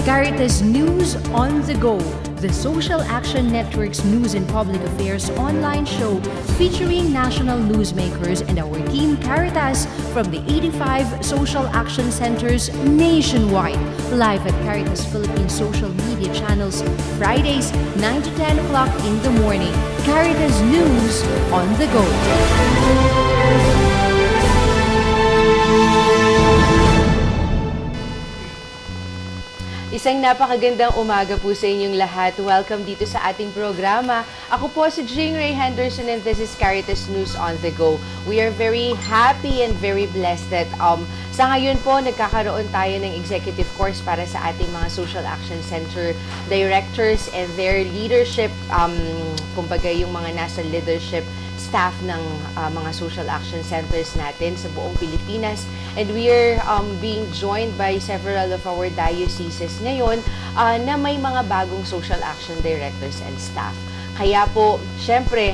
Caritas News on the Go, the Social Action Network's news and public affairs online show featuring national newsmakers and our team Caritas from the 85 social action centers nationwide. Live at Caritas Philippine social media channels, Fridays 9 to 10 o'clock in the morning. Caritas News on the Go. Isang napakagandang umaga po sa inyong lahat. Welcome dito sa ating programa. Ako po si Engr Henderson and this is Caritas News on the Go. We are very happy and very blessed that sa ngayon po nagkakaroon tayo ng executive course para sa ating mga Social Action Center directors and their leadership, kumbaga yung mga nasa leadership staff ng mga social action centers natin sa buong Pilipinas. And we are being joined by several of our dioceses ngayon na may mga bagong social action directors and staff. Kaya po, syempre,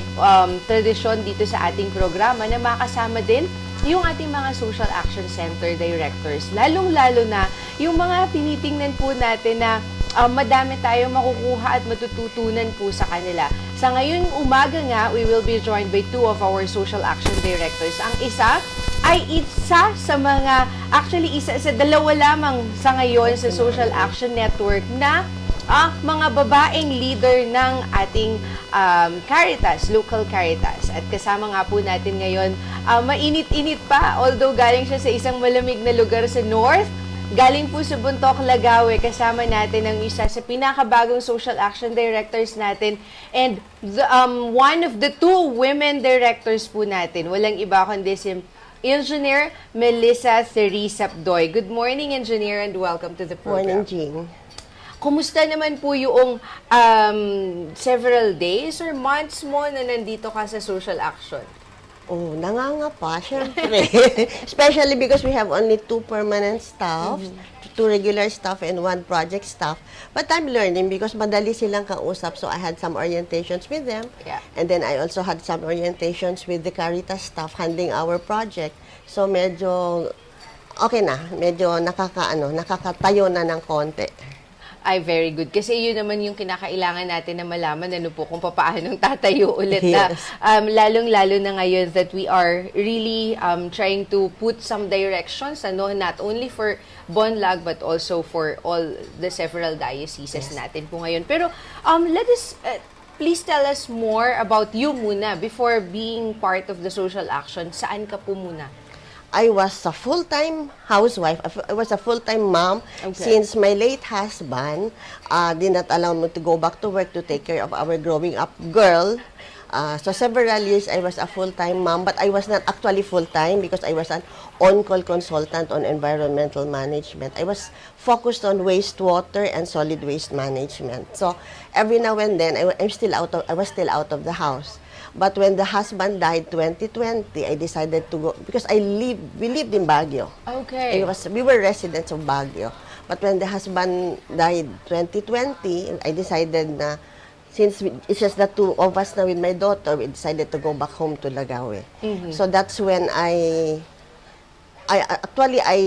tradisyon dito sa ating programa na makasama din yung ating mga social action center directors. Lalong-lalo na yung mga tinitingnan po natin na madami tayong makukuha at matututunan po sa kanila. Sa ngayong umaga nga, we will be joined by two of our social action directors. Ang isa ay isa sa mga, actually isa sa dalawa lamang sa ngayon sa Social Action Network na mga babaeng leader ng ating Caritas, local Caritas. At kasama nga po natin ngayon, mainit-init pa, although galing siya sa isang malamig na lugar sa North. Galing po sa Buntok, Lagawe, kasama natin ang isa sa pinakabagong social action directors natin and one of the two women directors po natin. Walang iba kundi si Engineer Melisa Sapnoy. Good morning, Engineer, and welcome to the program. Morning, Jean. Kumusta naman po yung several days or months mo na nandito ka sa social action? Oh, nangangapa, syempre. Especially because we have only 2 permanent staff, 2 regular staff, and 1 project staff. But I'm learning because madali silang kausap, so I had some orientations with them. Yeah. And then I also had some orientations with the Caritas staff handling our project. So medyo, okay na. Medyo nakakatayo na ng konti. Ay, very good. Kasi yun naman yung kinakailangan natin na malaman ano po kung paano tatayo ulit na lalong-lalo na ngayon that we are really trying to put some directions, not only for Bonlag but also for all the several dioceses natin po ngayon. Pero let us please tell us more about you muna before being part of the social action. Saan ka po muna? I was a full-time housewife. I was a full-time mom since my late husband did not allow me to go back to work to take care of our growing up girl. So several years I was a full-time mom, but I was not actually full-time because I was an on-call consultant on environmental management. I was focused on wastewater and solid waste management. So every now and then I was still out of the house. But when the husband died 2020, I decided to go because we lived in Baguio. Okay. We were residents of Baguio. But when the husband died 2020, I decided na since it's just the two of us now with my daughter, we decided to go back home to Lagawe. So that's when I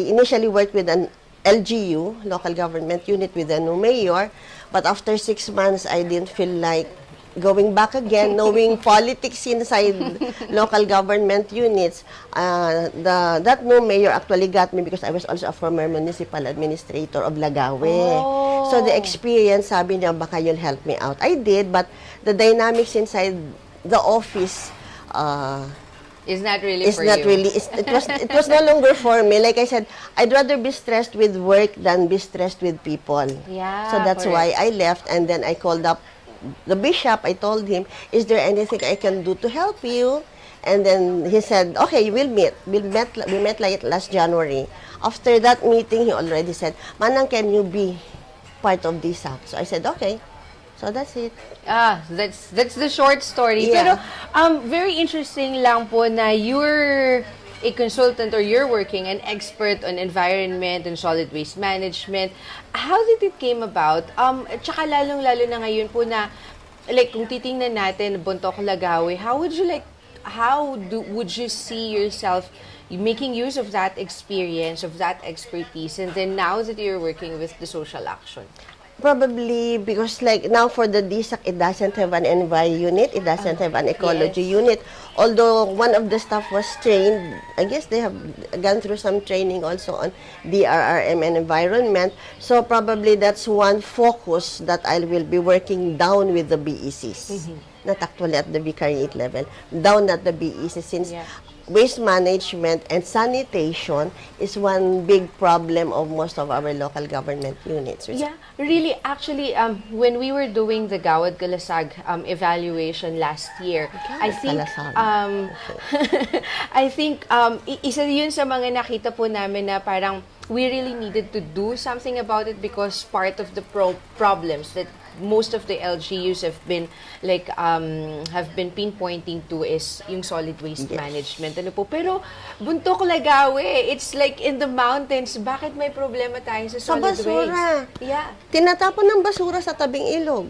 initially worked with an LGU, local government unit, with a new mayor. But after 6 months, I didn't feel like going back again, knowing politics inside local government units. That new mayor actually got me because I was also a former municipal administrator of Lagawe. Oh. So the experience, sabi niya, baka you'll help me out. I did, but the dynamics inside the office Is not really for not you. really. It was no longer for me. Like I said, I'd rather be stressed with work than be stressed with people. Yeah, So that's correct. why I left, and then I called up the bishop. I told him, is there anything I can do to help you? And then he said, okay, we'll meet. We met like last January. After that meeting, he already said, Manang, can you be part of this act? So I said, okay. So that's it. That's the short story. Yeah. Pero very interesting lang po na you're a consultant or you're working an expert on environment and solid waste management. How did it came about? Tsaka lalong-lalo na ngayon po na like kung titingnan natin Bontok, Lagawe, how would you like would you see yourself making use of that experience, of that expertise, and then now that you're working with the social action? Probably because like now for the DSAC, it doesn't have an envi unit, it doesn't have an ecology unit. Although one of the staff was trained, I guess they have gone through some training also on DRRM and environment. So probably that's one focus that I will be working down with the BECs. Not actually at the vicariate level, down at the BECs, since waste management and sanitation is one big problem of most of our local government units. Yeah, really. Actually, when we were doing the Gawad Kalasag evaluation last year, I think, I think isa yun sa mga nakita po namin na parang we really needed to do something about it, because part of the problems that most of the LGUs have been pinpointing to is yung solid waste management. Ano po? Pero Buntok Lagawe, it's like in the mountains. Bakit may problema tayo sa solid basura. waste? Yeah. Tinatapon ng basura sa tabing ilog.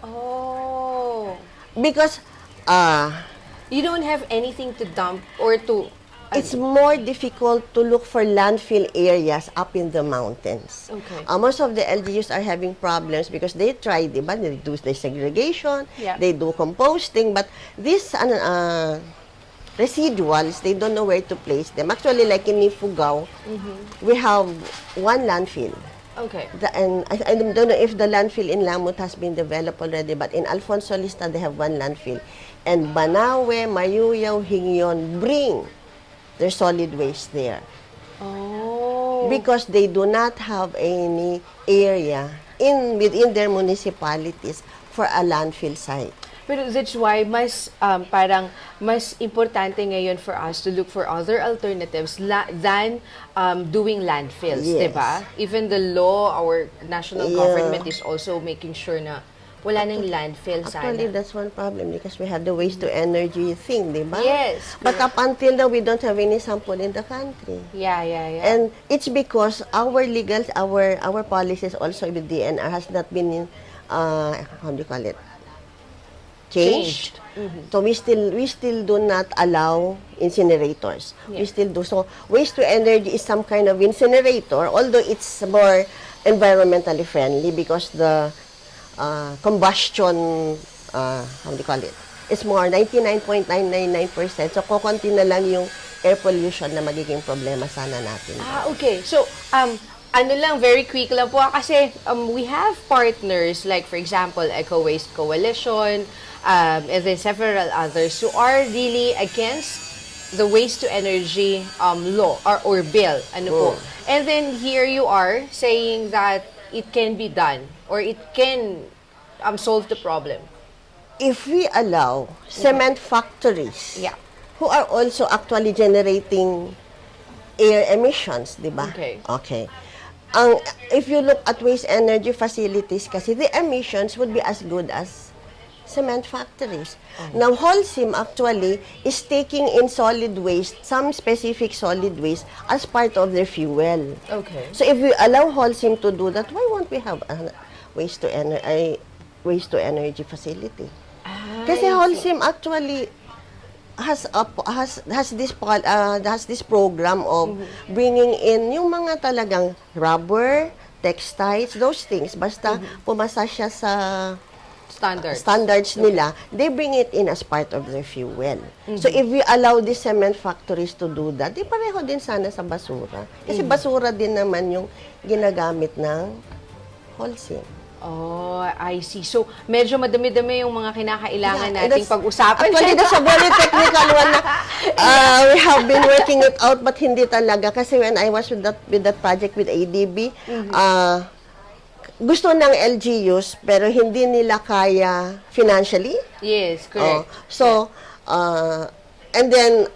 Oh. Because You don't have anything to dump or to it's more difficult to look for landfill areas up in the mountains. Okay. Most of the LGUs are having problems because they try, diba? They do the segregation, they do composting, but these residuals, they don't know where to place them. Actually, like in Ifugao, we have one landfill. Okay. And I don't know if the landfill in Lamut has been developed already, but in Alfonso Lista, they have one landfill. And Banawe, Mayuyaw, Hingyon bring their solid waste there. Oh. Because they do not have any area within their municipalities for a landfill site. Pero that's why mas importante ngayon for us to look for other alternatives than doing landfills, Yes. diba? Even the law, our national government is also making sure na wala nang landfill sana. Actually, that's one problem because we have the waste to energy thing, di ba? Yes. But up until now, we don't have any sample in the country. Yeah. And it's because our policies also with DNR has not been, how do you call it? Changed. So we still do not allow incinerators. We still do. So waste to energy is some kind of incinerator, although it's more environmentally friendly because the combustion, how do you call it? It's more 99.999%. So, kukunti na lang yung air pollution na magiging problema sana natin. Okay. So, ano lang, very quick lang po. Kasi we have partners like, for example, Eco Waste Coalition, and then several others who are really against the waste to energy law or bill. Ano po? And then here you are saying that it can be done or it can solve the problem. If we allow cement factories who are also actually generating air emissions, di ba? Okay. If you look at waste energy facilities, kasi the emissions would be as good as cement factories. Now, Holcim actually is taking in solid waste, some specific solid waste, as part of their fuel. Okay. So, if we allow Holcim to do that, why won't we have a waste to energy facility? Kasi Holcim actually has this program of bringing in yung mga talagang rubber, textiles, those things. Basta pumasa siya sa standards nila, they bring it in as part of their fuel. So if we allow the cement factories to do that, di pareho din sana sa basura. Kasi basura din naman yung ginagamit ng Holcim. Oh, I see. So, medyo madami-dami yung mga kinakailangan nating pag-usapan. Actually, that's a very technical one na we have been working it out, but hindi talaga. Kasi when I was with that project with ADB, gusto ng LGUs, pero hindi nila kaya financially. Yes, correct. And then,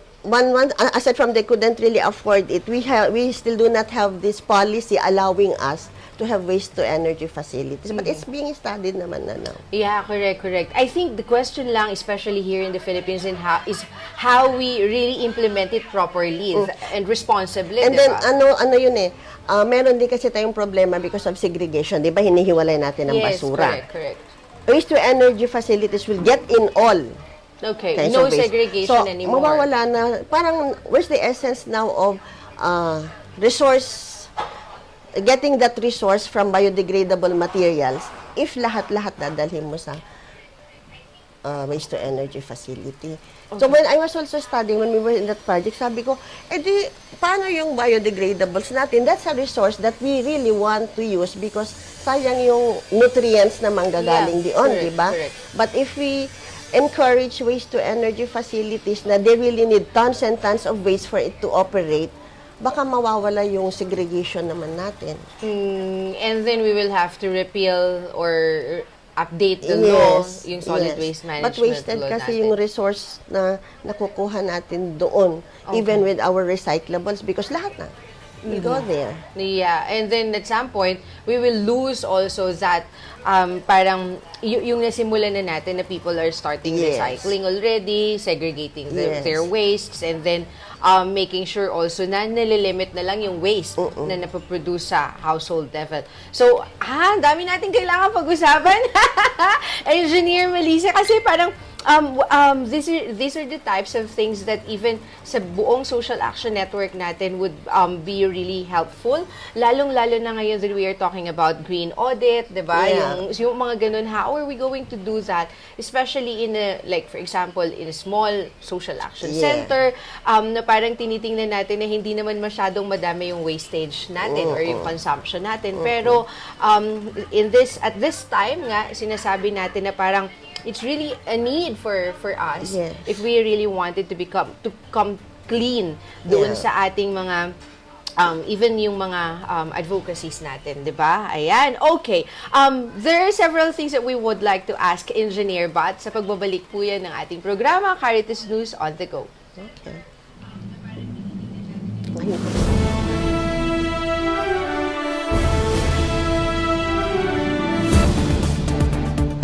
aside from they couldn't really afford it, we still do not have this policy allowing us to have waste-to-energy facilities. But it's being studied naman na now. Yeah, correct. I think the question lang, especially here in the Philippines, is how we really implement it properly and responsibly, and then, ano yun meron din kasi tayong problema because of segregation. Di ba, hinihiwalay natin ang basura. Correct. Waste-to-energy facilities will get in all Okay, kinds no of waste. segregation so, anymore. mawawala na, parang, where's the essence now of resource, getting that resource from biodegradable materials if lahat-lahat dadalhin mo sa waste to energy facility. So when I was also studying, when we were in that project, sabi ko, paano yung biodegradables natin? That's a resource that we really want to use because sayang yung nutrients na manggagaling doon, di ba? But if we encourage waste to energy facilities na they really need tons and tons of waste for it to operate, baka mawawala yung segregation naman natin. And then we will have to repeal or update the law, yung solid waste management But wasted law kasi natin. yung resource na nakukuha natin doon, even with our recyclables, because lahat na will go there. Yeah, and then at some point, we will lose also that parang yung nasimulan na natin na people are starting recycling already, segregating their wastes, and then making sure also na nililimit na lang yung waste na napoproduce sa household level. So, ang dami natin kailangan pag-usapan. Engineer Melisa, kasi parang these are the types of things that even sa buong social action network natin would be really helpful. Lalong-lalo na ngayon that we are talking about green audit, diba? Yung mga ganun, how are we going to do that? Especially in a, like for example, in a small social action center, na parang tinitingnan natin na hindi naman masyadong madami yung wastage natin or yung consumption natin. Pero at this time nga, sinasabi natin na parang it's really a need for us if we really wanted to come clean doon sa ating mga even yung mga advocacies natin, di ba? Ayan, okay. There are several things that we would like to ask Engineer Bat sa pagbabalik po yan ng ating programa, Caritas News on the Go. Okay.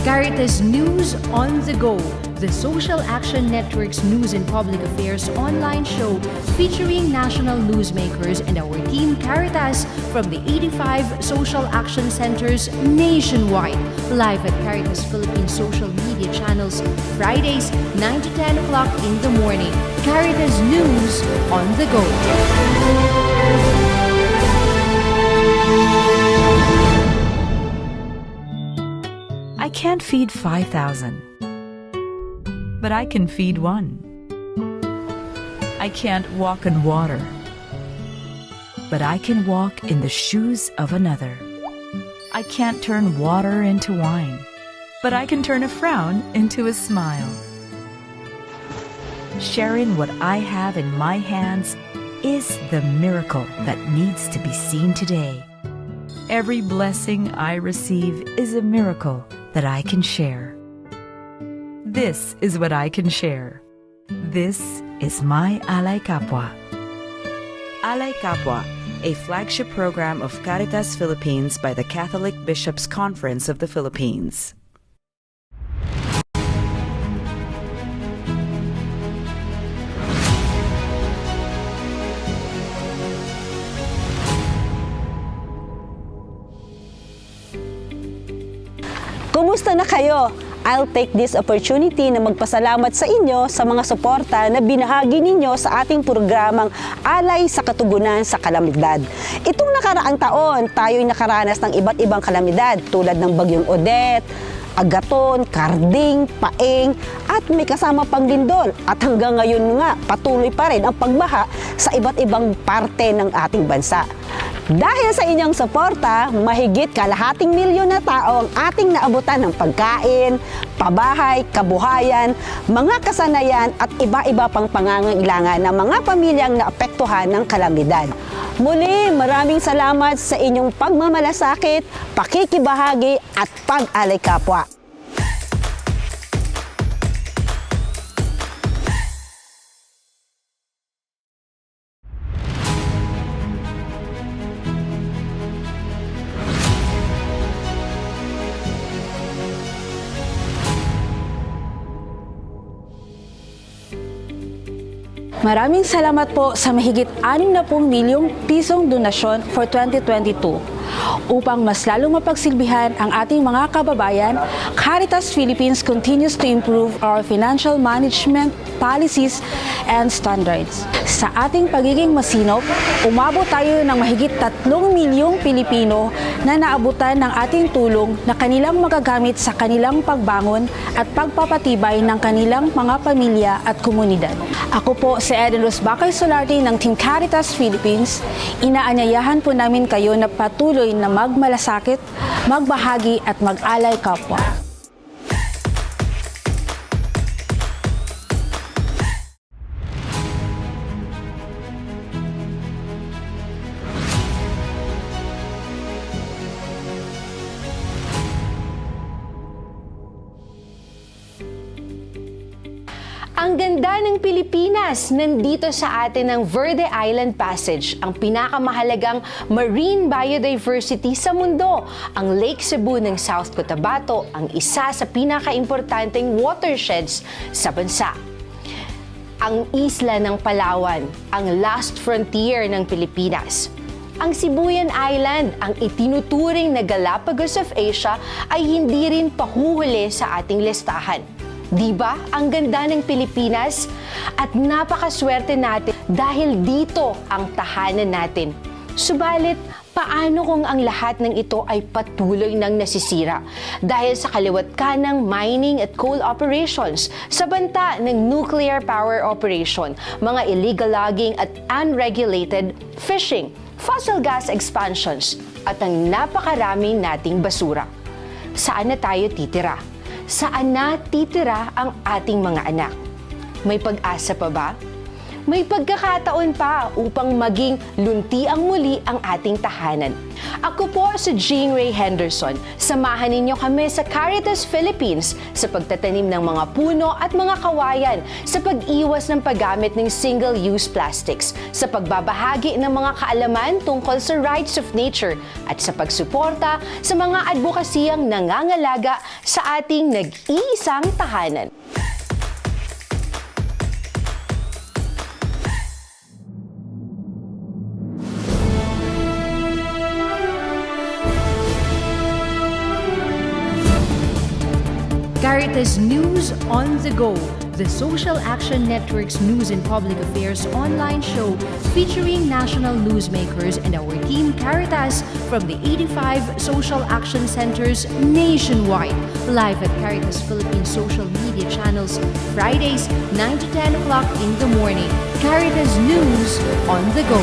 Caritas News on the Go, the Social Action Network's news and public affairs online show featuring national newsmakers and our team Caritas from the 85 social action centers nationwide. Live at Caritas Philippines social media channels, Fridays 9 to 10 o'clock in the morning. Caritas News on the Go. I can't feed 5,000, but I can feed one. I can't walk on water, but I can walk in the shoes of another. I can't turn water into wine, but I can turn a frown into a smile. Sharing what I have in my hands is the miracle that needs to be seen today. Every blessing I receive is a miracle that I can share. This is what I can share. This is my Alay Kapwa. Alay Kapwa, a flagship program of Caritas Philippines by the Catholic Bishops' Conference of the Philippines. Kumusta na kayo? I'll take this opportunity na magpasalamat sa inyo sa mga suporta na binahagi ninyo sa ating programang Alay sa Katugunan sa Kalamidad. Itong nakaraang taon, tayo'y nakaranas ng iba't ibang kalamidad tulad ng Bagyong Odette, Agaton, Karding, Paeng, at may kasama pang lindol. At hanggang ngayon nga, patuloy pa rin ang pagbaha sa iba't ibang parte ng ating bansa. Dahil sa inyong suporta, mahigit kalahating milyon na tao ang ating naabutan ng pagkain, pabahay, kabuhayan, mga kasanayan at iba-iba pang pangangailangan ng mga pamilyang naapektuhan ng kalamidad. Muli, maraming salamat sa inyong pagmamalasakit, pakikibahagi at pag-alay kapwa. Maraming salamat po sa mahigit 60 milyong pisong donasyon for 2022. Upang mas lalong mapagsilbihan ang ating mga kababayan, Caritas Philippines continues to improve our financial management policies and standards. Sa ating pagiging masinop, umabot tayo ng mahigit 3 milyong Pilipino na naabutan ng ating tulong na kanilang magagamit sa kanilang pagbangon at pagpapatibay ng kanilang mga pamilya at komunidad. Ako po si Eden Rosbacay Solarte ng Team Caritas Philippines. Inaanyayahan po namin kayo na patuloy na magmalasakit, magbahagi at mag-alay kapwa. Ang ganda ng Pilipinas! Nandito sa atin ang Verde Island Passage, ang pinakamahalagang marine biodiversity sa mundo. Ang Lake Cebu ng South Cotabato, ang isa sa pinakaimportanteng watersheds sa bansa. Ang isla ng Palawan, ang last frontier ng Pilipinas. Ang Sibuyan Island, ang itinuturing na Galapagos of Asia, ay hindi rin pahuhuli sa ating listahan. Diba? Ang ganda ng Pilipinas at napakaswerte natin dahil dito ang tahanan natin. Subalit, paano kung ang lahat ng ito ay patuloy nang nasisira dahil sa kaliwat ka ng mining at coal operations, sa banta ng nuclear power operation, mga illegal logging at unregulated fishing, fossil gas expansions, at ang napakaraming nating basura? Saan na tayo titira? Saan na titira ang ating mga anak? May pag-asa pa ba? May pagkakataon pa upang maging luntiang muli ang ating tahanan. Ako po si Engr. Samahan ninyo kami sa Caritas Philippines sa pagtatanim ng mga puno at mga kawayan, sa pag-iwas ng paggamit ng single-use plastics, sa pagbabahagi ng mga kaalaman tungkol sa rights of nature, at sa pagsuporta sa mga advokasiyang nangangalaga sa ating nag-iisang tahanan. Caritas News on the Go, the Social Action Network's news and public affairs online show featuring national newsmakers and our team Caritas from the 85 social action centers nationwide. Live at Caritas Philippines social media channels, Fridays 9 to 10 o'clock in the morning. Caritas News on the Go.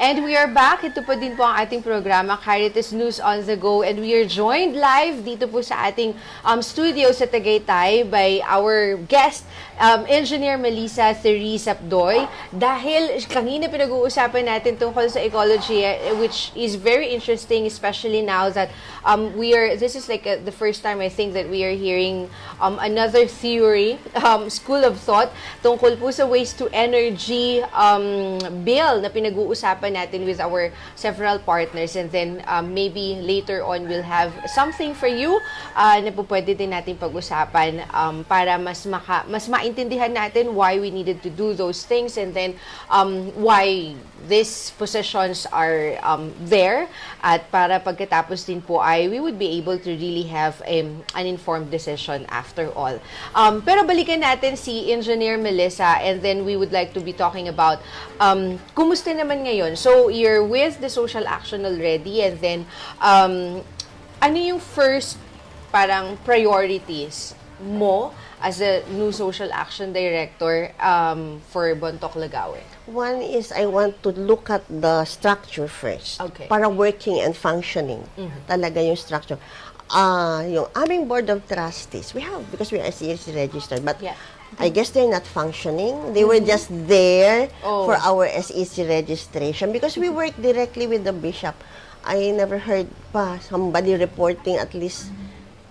And we are back. Ito po din po ang ating programa, Caritas News on the Go. And we are joined live dito po sa ating studio sa Tagaytay by our guest, Engineer Melisa Sapnoy. Dahil kanina pinag-uusapan natin tungkol sa ecology, which is very interesting, especially now that this is like the first time I think that we are hearing another theory, school of thought, tungkol po sa waste to energy bill na pinag-uusapan natin with our several partners, and then maybe later on we'll have something for you na po pwede din natin pag-usapan para mas maintindihan natin why we needed to do those things, and then why these positions are there, at para pagkatapos din po ay we would be able to really have an informed decision after all. Pero balikan natin si Engineer Melisa, and then we would like to be talking about kumusta naman ngayon. So, you're with the social action already, and then, ano yung first parang priorities mo as a new social action director for Bontoc, Lagawe? One is I want to look at the structure first. Okay. Para working and functioning. Talaga yung structure. Yung aming board of trustees, we have, because we are SEC registered, but Yeah. I guess they're not functioning. They were just there for our SEC registration because we work directly with the bishop. I never heard pa somebody reporting at least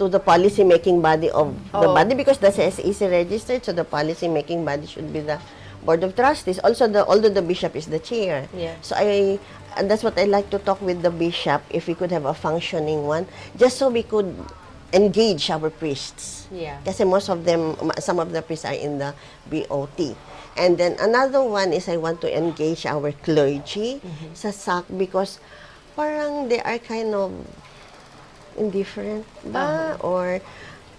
to the policy-making body of the body, because that's SEC registered, so the policy-making body should be the board of trustees. Also, although the bishop is the chair. Yeah. So and that's what I like to talk with the bishop, if we could have a functioning one, just so we could engage our priests. Yeah. Kasi most of them, some of the priests are in the BOT. And then another one is I want to engage our clergy sa SAC because parang they are kind of indifferent ba? Or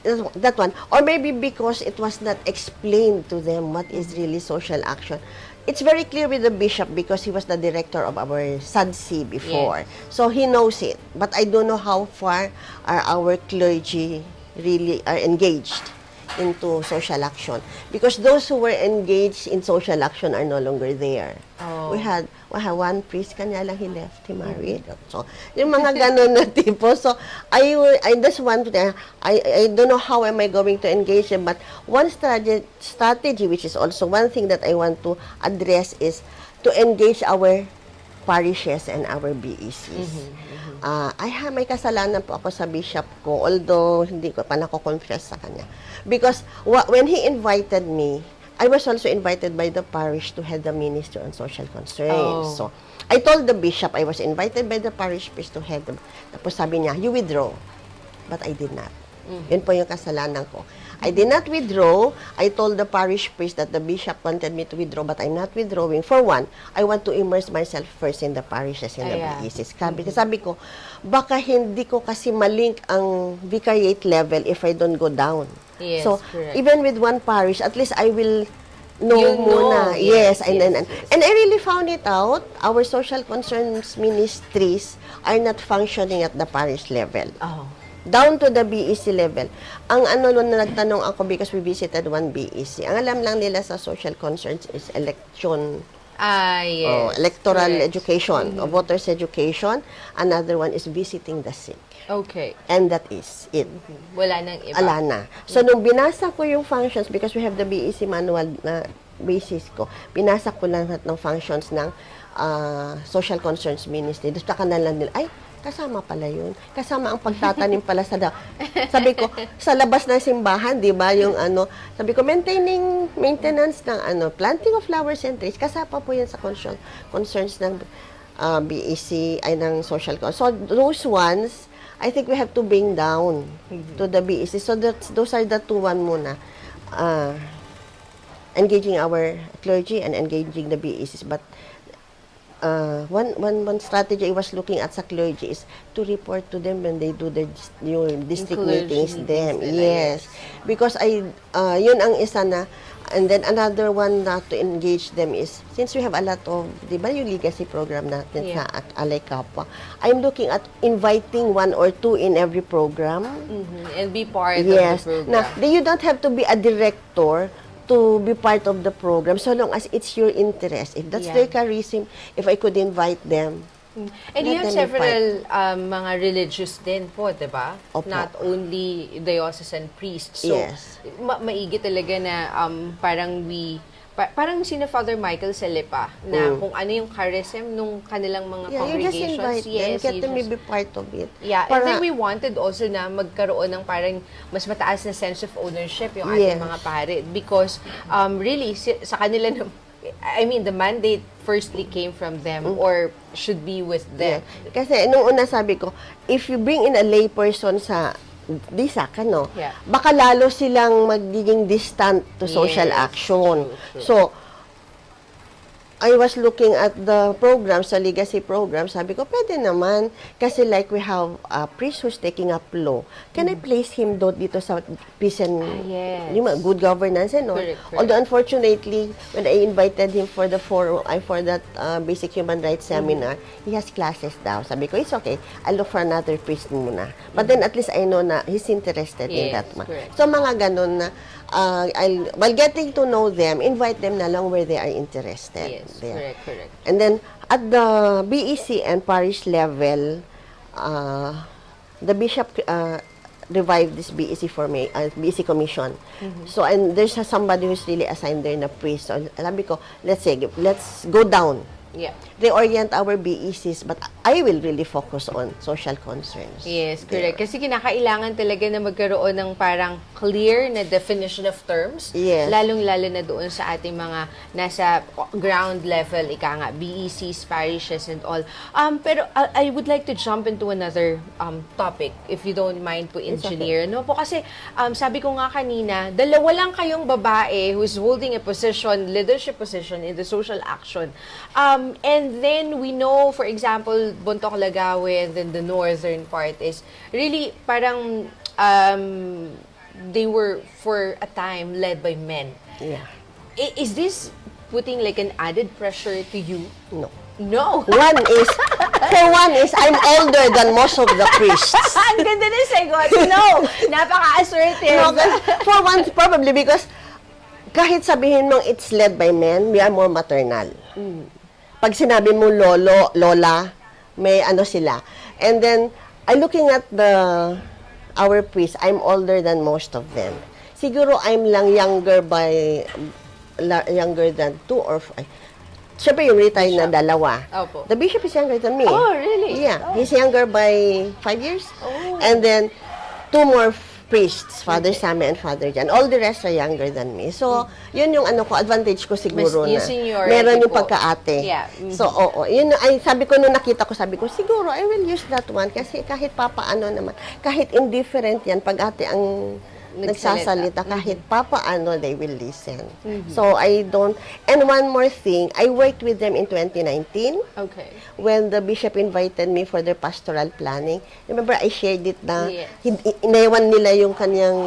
that one. Or maybe because it was not explained to them what is really social action. It's very clear with the bishop because he was the director of our SADC before. Yes. So he knows it. But I don't know how far are our clergy really are engaged into social action. Because those who were engaged in social action are no longer there. Oh. We had one priest, kanya lang he left, he married. So, yung mga ganun na tipo. So, I just want to, I don't know how am I going to engage them, but one strategy, which is also one thing that I want to address is to engage our parishes and our BECs. May kasalanan po ako sa bishop ko, although hindi ko pa nako-confess sa kanya. Because when he invited me, I was also invited by the parish to head the ministry on social concerns. Oh. So, I told the bishop I was invited by the parish priest to head them. Tapos sabi niya, you withdraw. But I did not. Yun po yung kasalanan ko. I did not withdraw. I told the parish priest that the bishop wanted me to withdraw, but I'm not withdrawing. For one, I want to immerse myself first in the parishes and the BECs. Kasi sabi ko, baka hindi ko kasi malink ang vicariate level if I don't go down. Yes, so, correct. even with one parish, at least I will know You know, muna. yes, And yes. I really found it out. Our social concerns ministries are not functioning at the parish level. Oh. Down to the BEC level. Ang ano na nagtanong ako because we visited one BEC. Ang alam lang nila sa social concerns is election, Yes. electoral Correct. education, voters education. Another one is visiting the sick. Okay. And that is it. Wala nang iba. Ala na. So, nung binasa ko yung functions, because we have the BEC manual na basis ko, binasa ko lang lahat ng functions ng social concerns ministry. Doon sa kanila nila, ay, kasama pala yun. Kasama ang pagtatanim pala sa sabi ko, sa labas ng simbahan, di ba, yung sabi ko, maintenance ng planting of flowers and trees, kasama po yan sa concerns ng BEC, ay ng social concerns. So, those ones, I think we have to bring down to the BEC. So, those are the two one muna. Engaging our clergy and engaging the BECs. But, one strategy I was looking at sa clergy is to report to them when they do their district meetings. Yes. Because yun ang isa na, and then another one na to engage them is, since we have a lot of, di ba yung legacy program natin sa Alay Kapwa, I'm looking at inviting one or two in every program. And be part of the program. Now, you don't have to be a director to be part of the program so long as it's your interest. If that's their charism, if I could invite them. And you have several mga religious din po, di ba? Opo. Not only diocesan priests. So, Yes. maigi talaga na parang parang sina Father Michael Selepa na kung ano yung charism nung kanilang mga You just congregations. invite them, get you them to just- be part of it. Yeah, and then we wanted also na magkaroon ng parang mas mataas na sense of ownership yung ating Yes. mga pare because really sa kanila na, I mean the mandate firstly came from them or should be with them. Yeah. Kasi nung una sabi ko, if you bring in a lay person sa DISAC, Yeah. baka lalo silang magiging distant to social Yes. action. True. So, I was looking at the program, sa legacy program, sabi ko, pwede naman. Kasi like we have a priest who's taking up law. Can I place him dito sa peace and yes. yung mga good governance and all? Correct. Although unfortunately, when I invited him for the for that basic human rights seminar, he has classes daw. Sabi ko, it's okay. I'll look for another priest muna. But then at least I know na he's interested in Yes, that one. correct. So mga ganun na, while getting to know them, invite them na lang where they are interested. Yes, There. correct. And then, at the BEC and parish level, the bishop revived this BEC BEC commission. So, and there's somebody who's really assigned there na priest. So, sabi ko, let's go down. Yeah. Reorient our BECs, but I will really focus on social concerns. Yes, correct. There. Kasi kinakailangan talaga na magkaroon ng parang clear na definition of terms. Yes. Lalong-lalo na doon sa ating mga nasa ground level, ika nga, BECs, parishes, and all. Pero I would like to jump into another topic, if you don't mind po, engineer. No po, kasi sabi ko nga kanina, dalawa lang kayong babae who's holding a position, leadership position in the social action. And then we know, for example, Bontoc, Lagawe, and then the northern part is really parang they were for a time led by men. Yeah. Is this putting like an added pressure to you? No. No. One is, I'm older than most of the priests. Ang ganda na sagot. No. Napaka-assertive. No, for one, probably because kahit sabihin mong it's led by men, we are more maternal. Pag sinabi mo lolo, lola, may ano sila. And then, I'm looking at our priests, I'm older than most of them. Siguro I'm lang younger than 2 or 5. Siyempre yung retired na dalawa. Opo. The bishop is younger than me. Oh, really? Yeah. Oh. He's younger by 5 years. Oh. And then, 2 more priests, Father Sammy and Father Jan. All the rest are younger than me. So, yun yung ano ko, advantage ko siguro Mas yung na. seniority Meron yung po. pagkaate. Yeah. So, oo. Yun, ay, sabi ko, nung nakita ko, sabi ko, siguro, I will use that one. Kasi kahit papaano naman, kahit indifferent yan, pag ate ang nagsasalita, kahit papaano, they will listen. So, I don't, and one more thing, I worked with them in 2019. Okay. When the bishop invited me for their pastoral planning. Remember, I shared it na Yes. inaiwan nila yung kanyang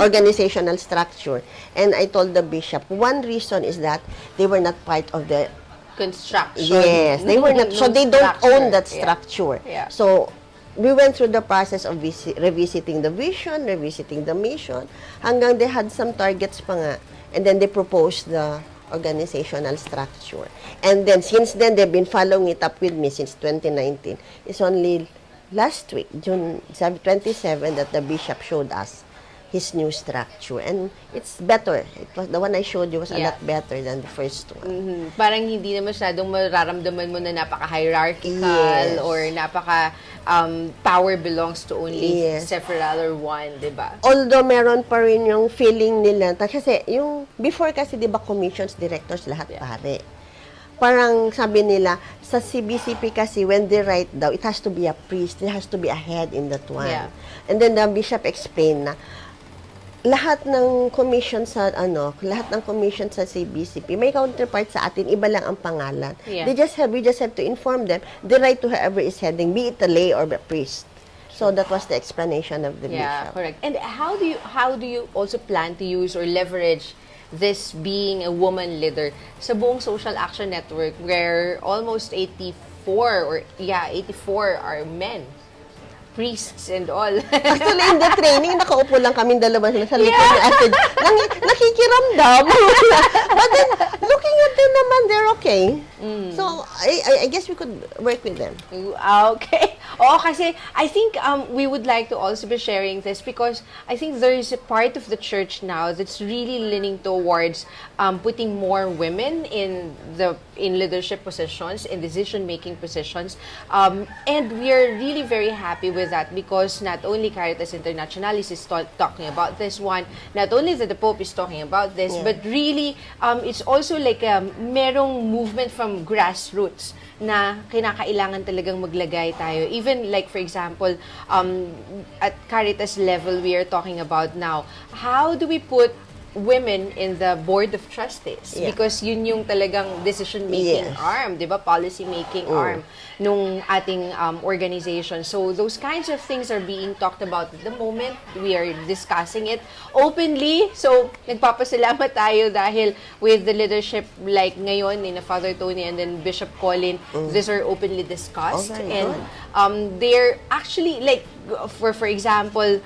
organizational structure. And I told the bishop, one reason is that they were not part of the... Construction. Yes, they were not. So they don't own that structure. Yeah. So we went through the process of revisiting the vision, revisiting the mission, hanggang they had some targets pa nga. And then they proposed the organizational structure. And then, since then, they've been following it up with me since 2019. It's only last week, June 27, that the bishop showed us his new structure. And it's better. It was, the one I showed you was a lot better than the first one. Parang hindi na masyadong mararamdaman mo na napaka-hierarchical Yes. or napaka power belongs to only Yes. several or one, di ba? Although meron pa rin yung feeling nila, kasi yung before kasi 'di ba commissions, directors lahat pare. Parang sabi nila sa CBCP kasi when they write daw, it has to be a priest, there has to be a head in that one. Yeah. And then the bishop explained na lahat ng commission sa CBCP, may counterpart sa atin, iba lang ang pangalan. Yeah. We just have to inform them the right to whoever is heading, be it a lay or a priest. So that was the explanation of the Yeah, bishop. correct. And how do you also plan to use or leverage this being a woman leader sa buong social action network where almost 84 are men? Priests and all. Actually, in the training, nakaupo lang kami dalawa sa likod ni Ate. Nakikiramdam. But then, looking at them naman, they're okay. So, I guess we could work with them. Okay. Oo, kasi I think we would like to also be sharing this because I think there is a part of the church now that's really leaning towards putting more women in leadership positions, in decision-making positions. And we are really very happy with that because not only Caritas Internationalis is talking about this one, not only that the Pope is talking about this, but really it's also like merong movement from grassroots na kinakailangan talagang maglagay tayo. Even like for example, at Caritas level, we are talking about now, how do we put women in the board of trustees? Yeah. Because yun yung talagang decision-making arm, di ba? Policy-making arm nung ating organization. So those kinds of things are being talked about at the moment. We are discussing it openly. So nagpapasalamat tayo dahil with the leadership like ngayon ni Father Tony and then Bishop Colin, these are openly discussed. And they're actually like, for example,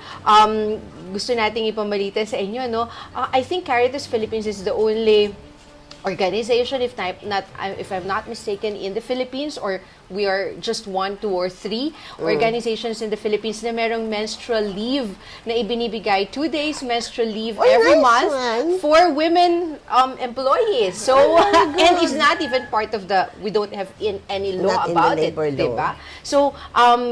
gusto nating ipamalita sa inyo, no? I think Caritas Philippines is the only organization, if I'm not mistaken, in the Philippines or we are just 1, 2, or 3 organizations in the Philippines na merong menstrual leave na ibinibigay 2 days menstrual leave every nice month one. for women employees. So, and it's not even part of we don't have any law Not in the about it, labor law. diba? So,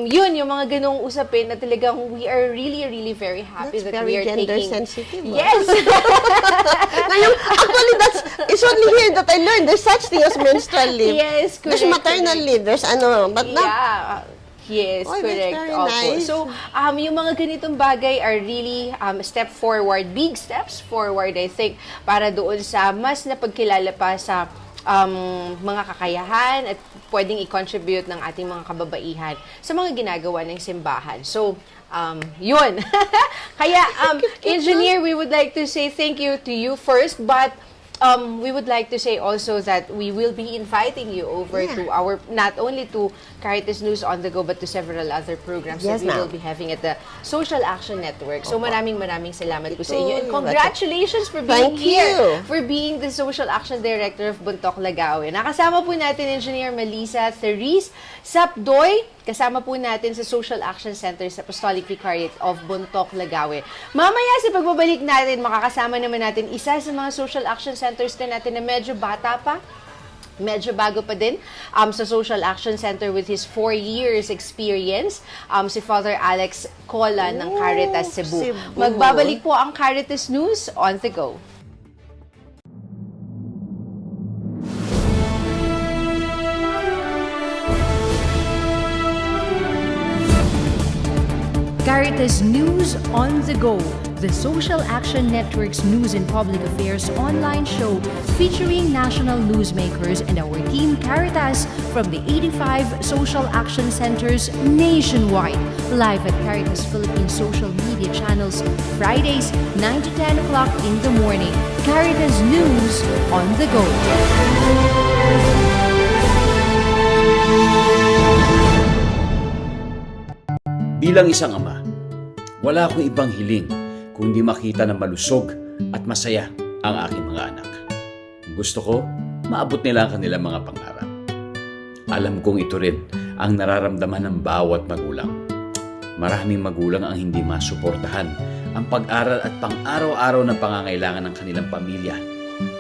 yun, yung mga ganong usapin na talagang we are really, really very happy That's that very we are gender taking... sensitive. Yes! Ngayon, actually, it's only here that I learned there's such thing as menstrual leave. Yes, correct. There's maternal leave, there's but not. Yeah. Yes, Oh, that's correct. very Opo. nice. So, yung mga ganitong bagay are really step forward, big steps forward, I think, para doon sa mas napagkilala pa sa mga kakayahan at pwedeng i-contribute ng ating mga kababaihan sa mga ginagawa ng simbahan. So, yun. Kaya, Engineer, we would like to say thank you to you first, but we would like to say also that we will be inviting you over to our, not only to Caritas News on the Go, but to several other programs Yes, that we will ma'am. be having at the Social Action Network. So maraming salamat po sa inyo. And Ito, congratulations for being Thank here, you. for being the Social Action Director of Bontoc, Lagawe. Nakasama po natin Engineer Melisa Sapnoy, kasama po natin sa Social Action Center sa Apostolic Vicariate of Bontoc, Lagawe. Mamaya sa pagbabalik natin, makakasama naman natin isa sa mga social action centers din natin na medyo bata pa, medyo bago pa din sa Social Action Center with his 4 years experience, si Father Alex Cola ng Caritas Cebu. Cebu. Magbabalik po ang Caritas News on the Go. Caritas News on the Go, the Social Action Network's news and public affairs online show featuring national newsmakers and our team Caritas from the 85 social action centers nationwide. Live at Caritas Philippines social media channels, Fridays 9 to 10 o'clock in the morning. Caritas News on the Go. Bilang isang ama, wala akong ibang hiling kundi makita na malusog at masaya ang aking mga anak. Gusto ko, maabot nila ang kanilang mga pangarap. Alam kong ito rin ang nararamdaman ng bawat magulang. Maraming magulang ang hindi masuportahan ang pag-aral at pang-araw-araw na pangangailangan ng kanilang pamilya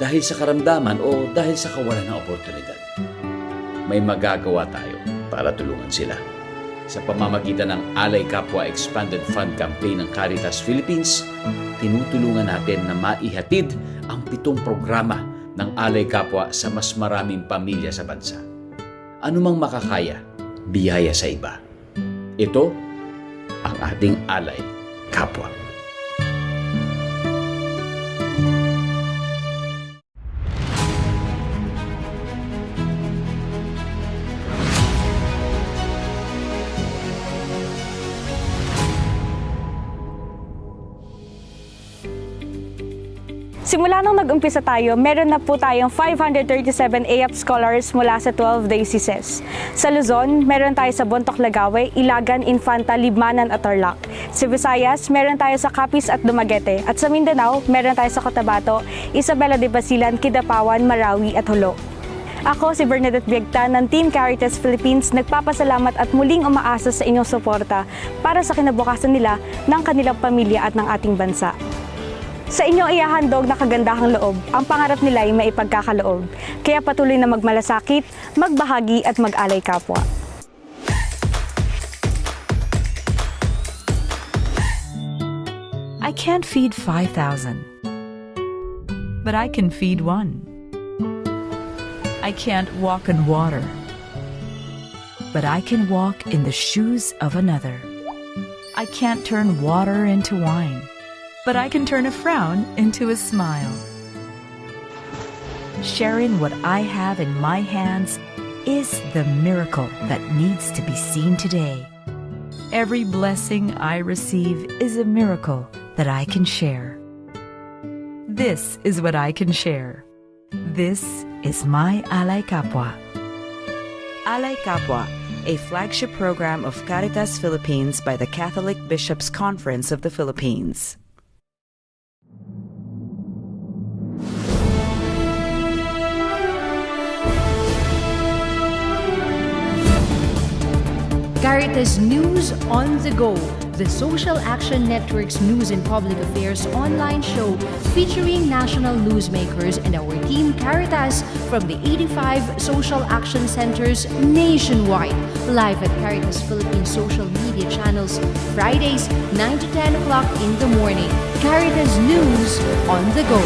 dahil sa karamdaman o dahil sa kawalan ng oportunidad. May magagawa tayo para tulungan sila. Sa pamamagitan ng Alay Kapwa Expanded Fund Campaign ng Caritas Philippines, tinutulungan natin na maihatid ang 7 programa ng Alay Kapwa sa mas maraming pamilya sa bansa. Anumang makakaya, biyaya sa iba. Ito ang ating Alay Kapwa. Simula nung nag-umpisa tayo, meron na po tayong 537 AF scholars mula sa 12 dioceses. Sa Luzon, meron tayo sa Bontoc, Lagawe, Ilagan, Infanta, Libmanan at Tarlac. Sa Visayas, meron tayo sa Capiz at Dumaguete. At sa Mindanao, meron tayo sa Cotabato, Isabela de Basilan, Kidapawan, Marawi at Hulo. Ako si Bernadette Biagta ng Team Caritas Philippines, nagpapasalamat at muling umaasa sa inyong suporta para sa kinabukasan nila, ng kanilang pamilya at ng ating bansa. Sa inyo ihahandog na kagandahang loob, ang pangarap nila ay maipagkakaloob. Kaya patuloy na magmalasakit, magbahagi at mag-alay kapwa. I can't feed 5,000, but I can feed one. I can't walk on water, but I can walk in the shoes of another. I can't turn water into wine, but I can turn a frown into a smile. Sharing what I have in my hands is the miracle that needs to be seen today. Every blessing I receive is a miracle that I can share. This is what I can share. This is my Alay Kapwa. Alay Kapwa, a flagship program of Caritas Philippines by the Catholic Bishops' Conference of the Philippines. Caritas News on the Go, the Social Action Network's news and public affairs online show featuring national newsmakers and our team Caritas from the 85 social action centers nationwide. Live at Caritas Philippines social media channels, Fridays 9 to 10 o'clock in the morning. Caritas News on the Go.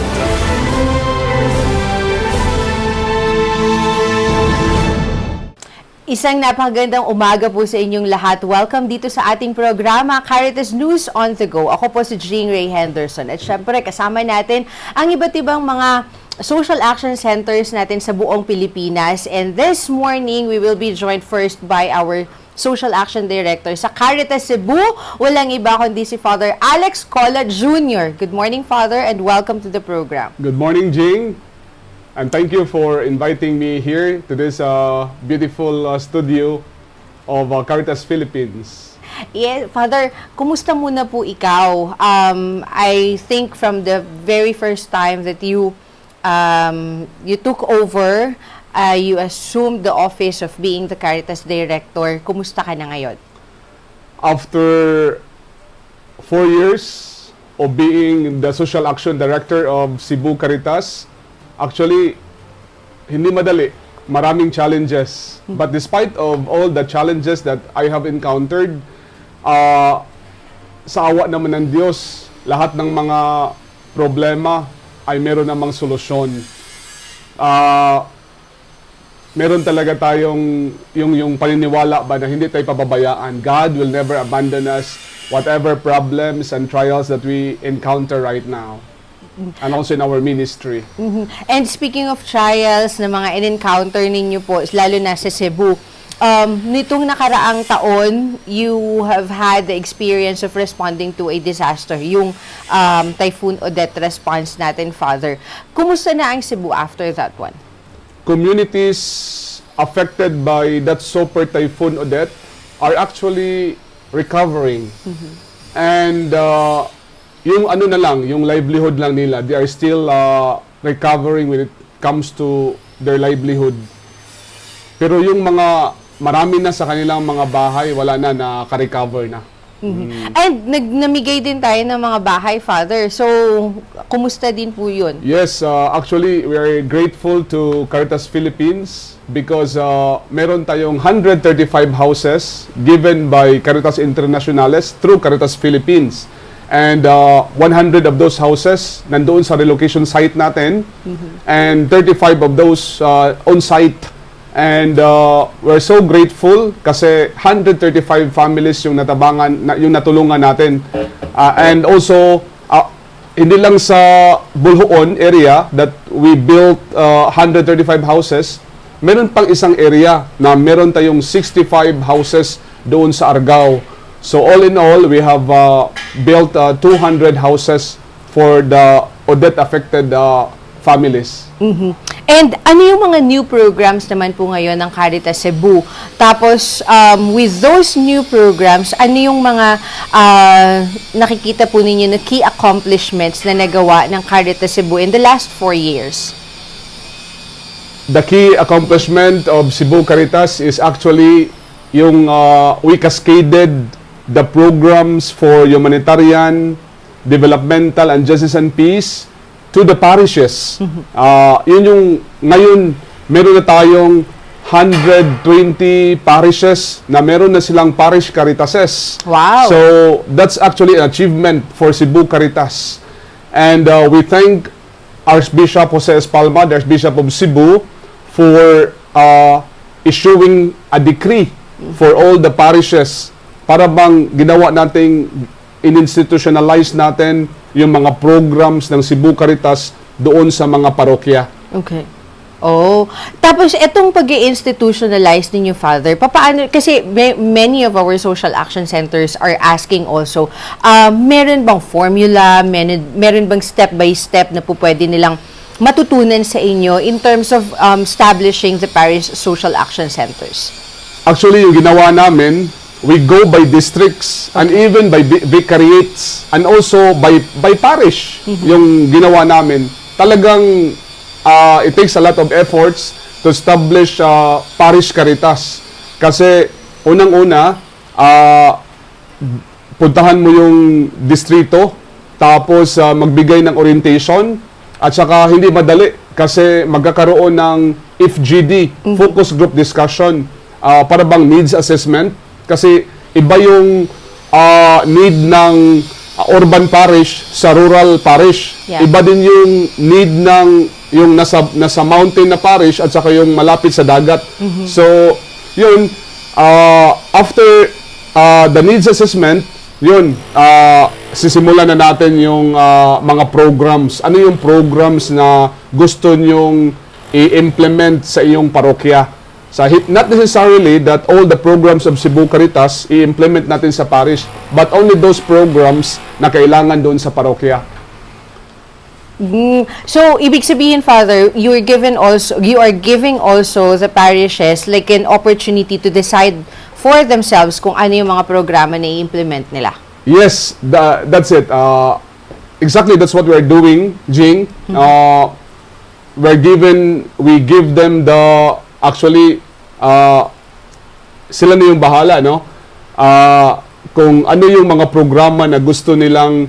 Isang napakagandang umaga po sa inyong lahat. Welcome dito sa ating programa, Caritas News on the Go. Ako po si Engr Henderson. At syempre, kasama natin ang iba't ibang mga social action centers natin sa buong Pilipinas. And this morning, we will be joined first by our Social Action Director sa Caritas Cebu. Walang iba kundi si Father Alex Cola Jr. Good morning, Father, and welcome to the program. Good morning, Jing. And thank you for inviting me here to this beautiful studio of Caritas Philippines. Yeah, Father, kumusta muna po ikaw? I think from the very first time that you took over, you assumed the office of being the Caritas Director. Kumusta ka na ngayon? After 4 years of being the Social Action Director of Cebu Caritas, actually, hindi madali. Maraming challenges. But despite of all the challenges that I have encountered, sa awa naman ng Diyos, lahat ng mga problema ay meron namang solusyon. Meron talaga tayong yung paniniwala ba na hindi tayo pababayaan. God will never abandon us whatever problems and trials that we encounter right now. And also in our ministry. And speaking of trials na mga in-encounter ninyo po, lalo na sa Cebu, nitong nakaraang taon, you have had the experience of responding to a disaster, yung Typhoon Odette response natin, Father. Kumusta na ang Cebu after that one? Communities affected by that super Typhoon Odette are actually recovering. And yung ano na lang, yung livelihood lang nila, they are still recovering when it comes to their livelihood. Pero yung mga marami na sa kanilang mga bahay, wala na, naka-recover na. And namigay din tayo ng mga bahay, Father. So, kumusta din po yun? Yes, actually, we are grateful to Caritas Philippines because meron tayong 135 houses given by Caritas Internationales through Caritas Philippines. And 100 of those houses nandoon sa relocation site natin, and 35 of those on-site. And we're so grateful kasi 135 families yung yung natulungan natin. And also, hindi lang sa Bulhoon area that we built 135 houses, meron pang isang area na meron tayong 65 houses doon sa Argao. So all in all, we have built 200 houses for the Odette-affected families. And ano yung mga new programs naman po ngayon ng Caritas Cebu? Tapos, with those new programs, ano yung mga nakikita po ninyo na key accomplishments na nagawa ng Caritas Cebu in the last 4 years? The key accomplishment of Cebu Caritas is actually yung we cascaded the programs for humanitarian, developmental, and justice and peace to the parishes. Yun yung, ngayon, meron na tayong 120 parishes na meron na silang parish caritases. Wow! So, that's actually an achievement for Cebu Caritas. And we thank Archbishop Jose Espalma, the Archbishop of Cebu, for issuing a decree for all the parishes para bang ginawa nating in-institutionalize natin yung mga programs ng Cebu Caritas doon sa mga parokya. Okay. Oh, tapos itong pag-i-institutionalize ninyo, Father, papaano, kasi many of our social action centers are asking also, meron bang formula, meron bang step-by-step na po pwede nilang matutunan sa inyo in terms of establishing the parish social action centers? Actually, yung ginawa namin, we go by districts and even by vicariates and also by parish. Yung ginawa namin, talagang it takes a lot of efforts to establish parish caritas. Kasi unang-una, puntahan mo yung distrito, tapos magbigay ng orientation, at saka hindi madali kasi magkakaroon ng FGD, Focus Group Discussion, para bang needs assessment. Kasi iba yung need ng urban parish sa rural parish. Yeah. Iba din yung need ng yung nasa mountain na parish at saka yung malapit sa dagat. So, yun, after the needs assessment, yun, sisimulan na natin yung mga programs. Ano yung programs na gusto nyong i-implement sa iyong parokya? Not necessarily that all the programs of Cebu Caritas i-implement natin sa parish, but only those programs na kailangan doon sa parokya. So, ibig sabihin, Father, you are giving also the parishes like an opportunity to decide for themselves kung ano yung mga programa na i-implement nila. Yes, that's it. Exactly, that's what we're doing, Jing. We give them actually, sila na yung bahala, no? Kung ano yung mga programa na gusto nilang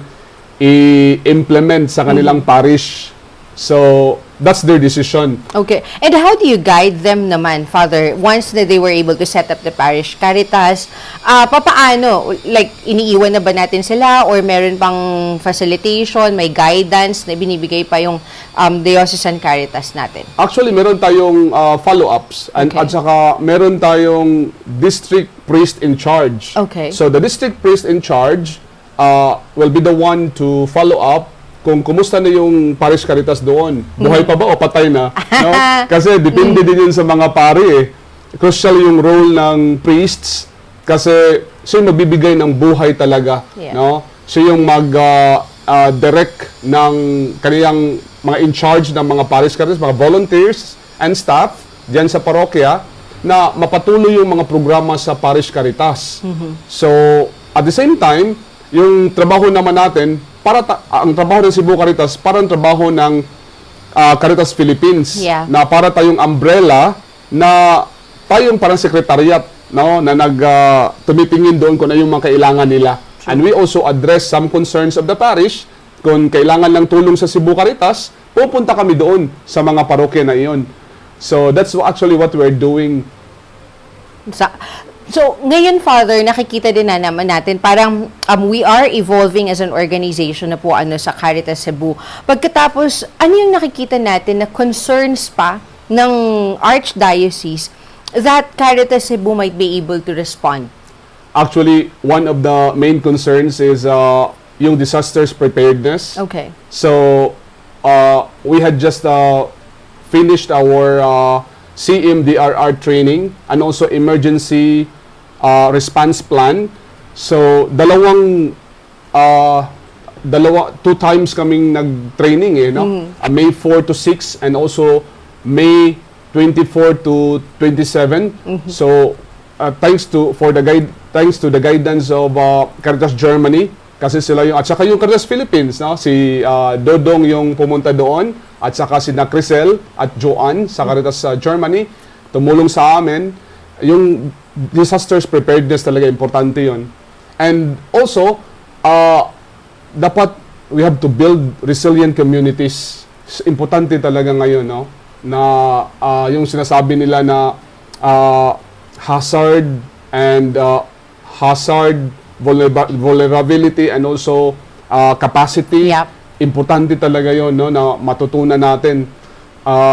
i-implement sa kanilang parish. So, that's their decision. Okay. And how do you guide them naman, Father, once that they were able to set up the parish Caritas? Papaano? Like, iniiwan na ba natin sila or meron pang facilitation, may guidance na binibigay pa yung diocesan Caritas natin? Actually, meron tayong follow-ups at saka meron tayong district priest in charge. Okay. So, the district priest in charge will be the one to follow up kung kumusta na yung parish Caritas doon. Buhay pa ba o patay na? No? Kasi depende din yun sa mga pari eh. Crucial yung role ng priests kasi siya yung magbibigay ng buhay talaga. Yeah. No? Siya yung direct ng kanilang mga in charge ng mga parish Caritas, mga volunteers and staff diyan sa parokya na mapatuloy yung mga programa sa parish Caritas. So, at the same time, yung trabaho naman natin, ang trabaho ng Cebu Caritas, parang trabaho ng Caritas Philippines, Yeah. na para tayong umbrella, na tayong parang sekretariat, no, na tumitingin doon kung ano yung mga kailangan nila. And we also address some concerns of the parish. Kung kailangan ng tulong sa Cebu Caritas, pupunta kami doon sa mga parokya na iyon. So, that's actually what we're doing. So, ngayon, Father, nakikita din na naman natin, parang we are evolving as an organization na po sa Caritas Cebu. Pagkatapos, ano yung nakikita natin na concerns pa ng Archdiocese that Caritas Cebu might be able to respond? Actually, one of the main concerns is yung disasters preparedness. Okay. So, we had just finished our CMDRR training and also emergency response plan. So, two times kaming nag-training no? May 4 to 6 and also May 24 to 27. So, thanks to the guidance of Caritas Germany, kasi sila yung, at saka yung Caritas Philippines, no? Si Dodong yung pumunta doon, at saka si Crisel at Joanne sa Caritas Germany, tumulong sa amin. Yung disasters preparedness talaga, importante yun. And also, dapat we have to build resilient communities. Importante talaga ngayon, no? Na yung sinasabi nila na hazard and vulnerability and also capacity. Yep. Importante talaga yon, no, na matutunan natin,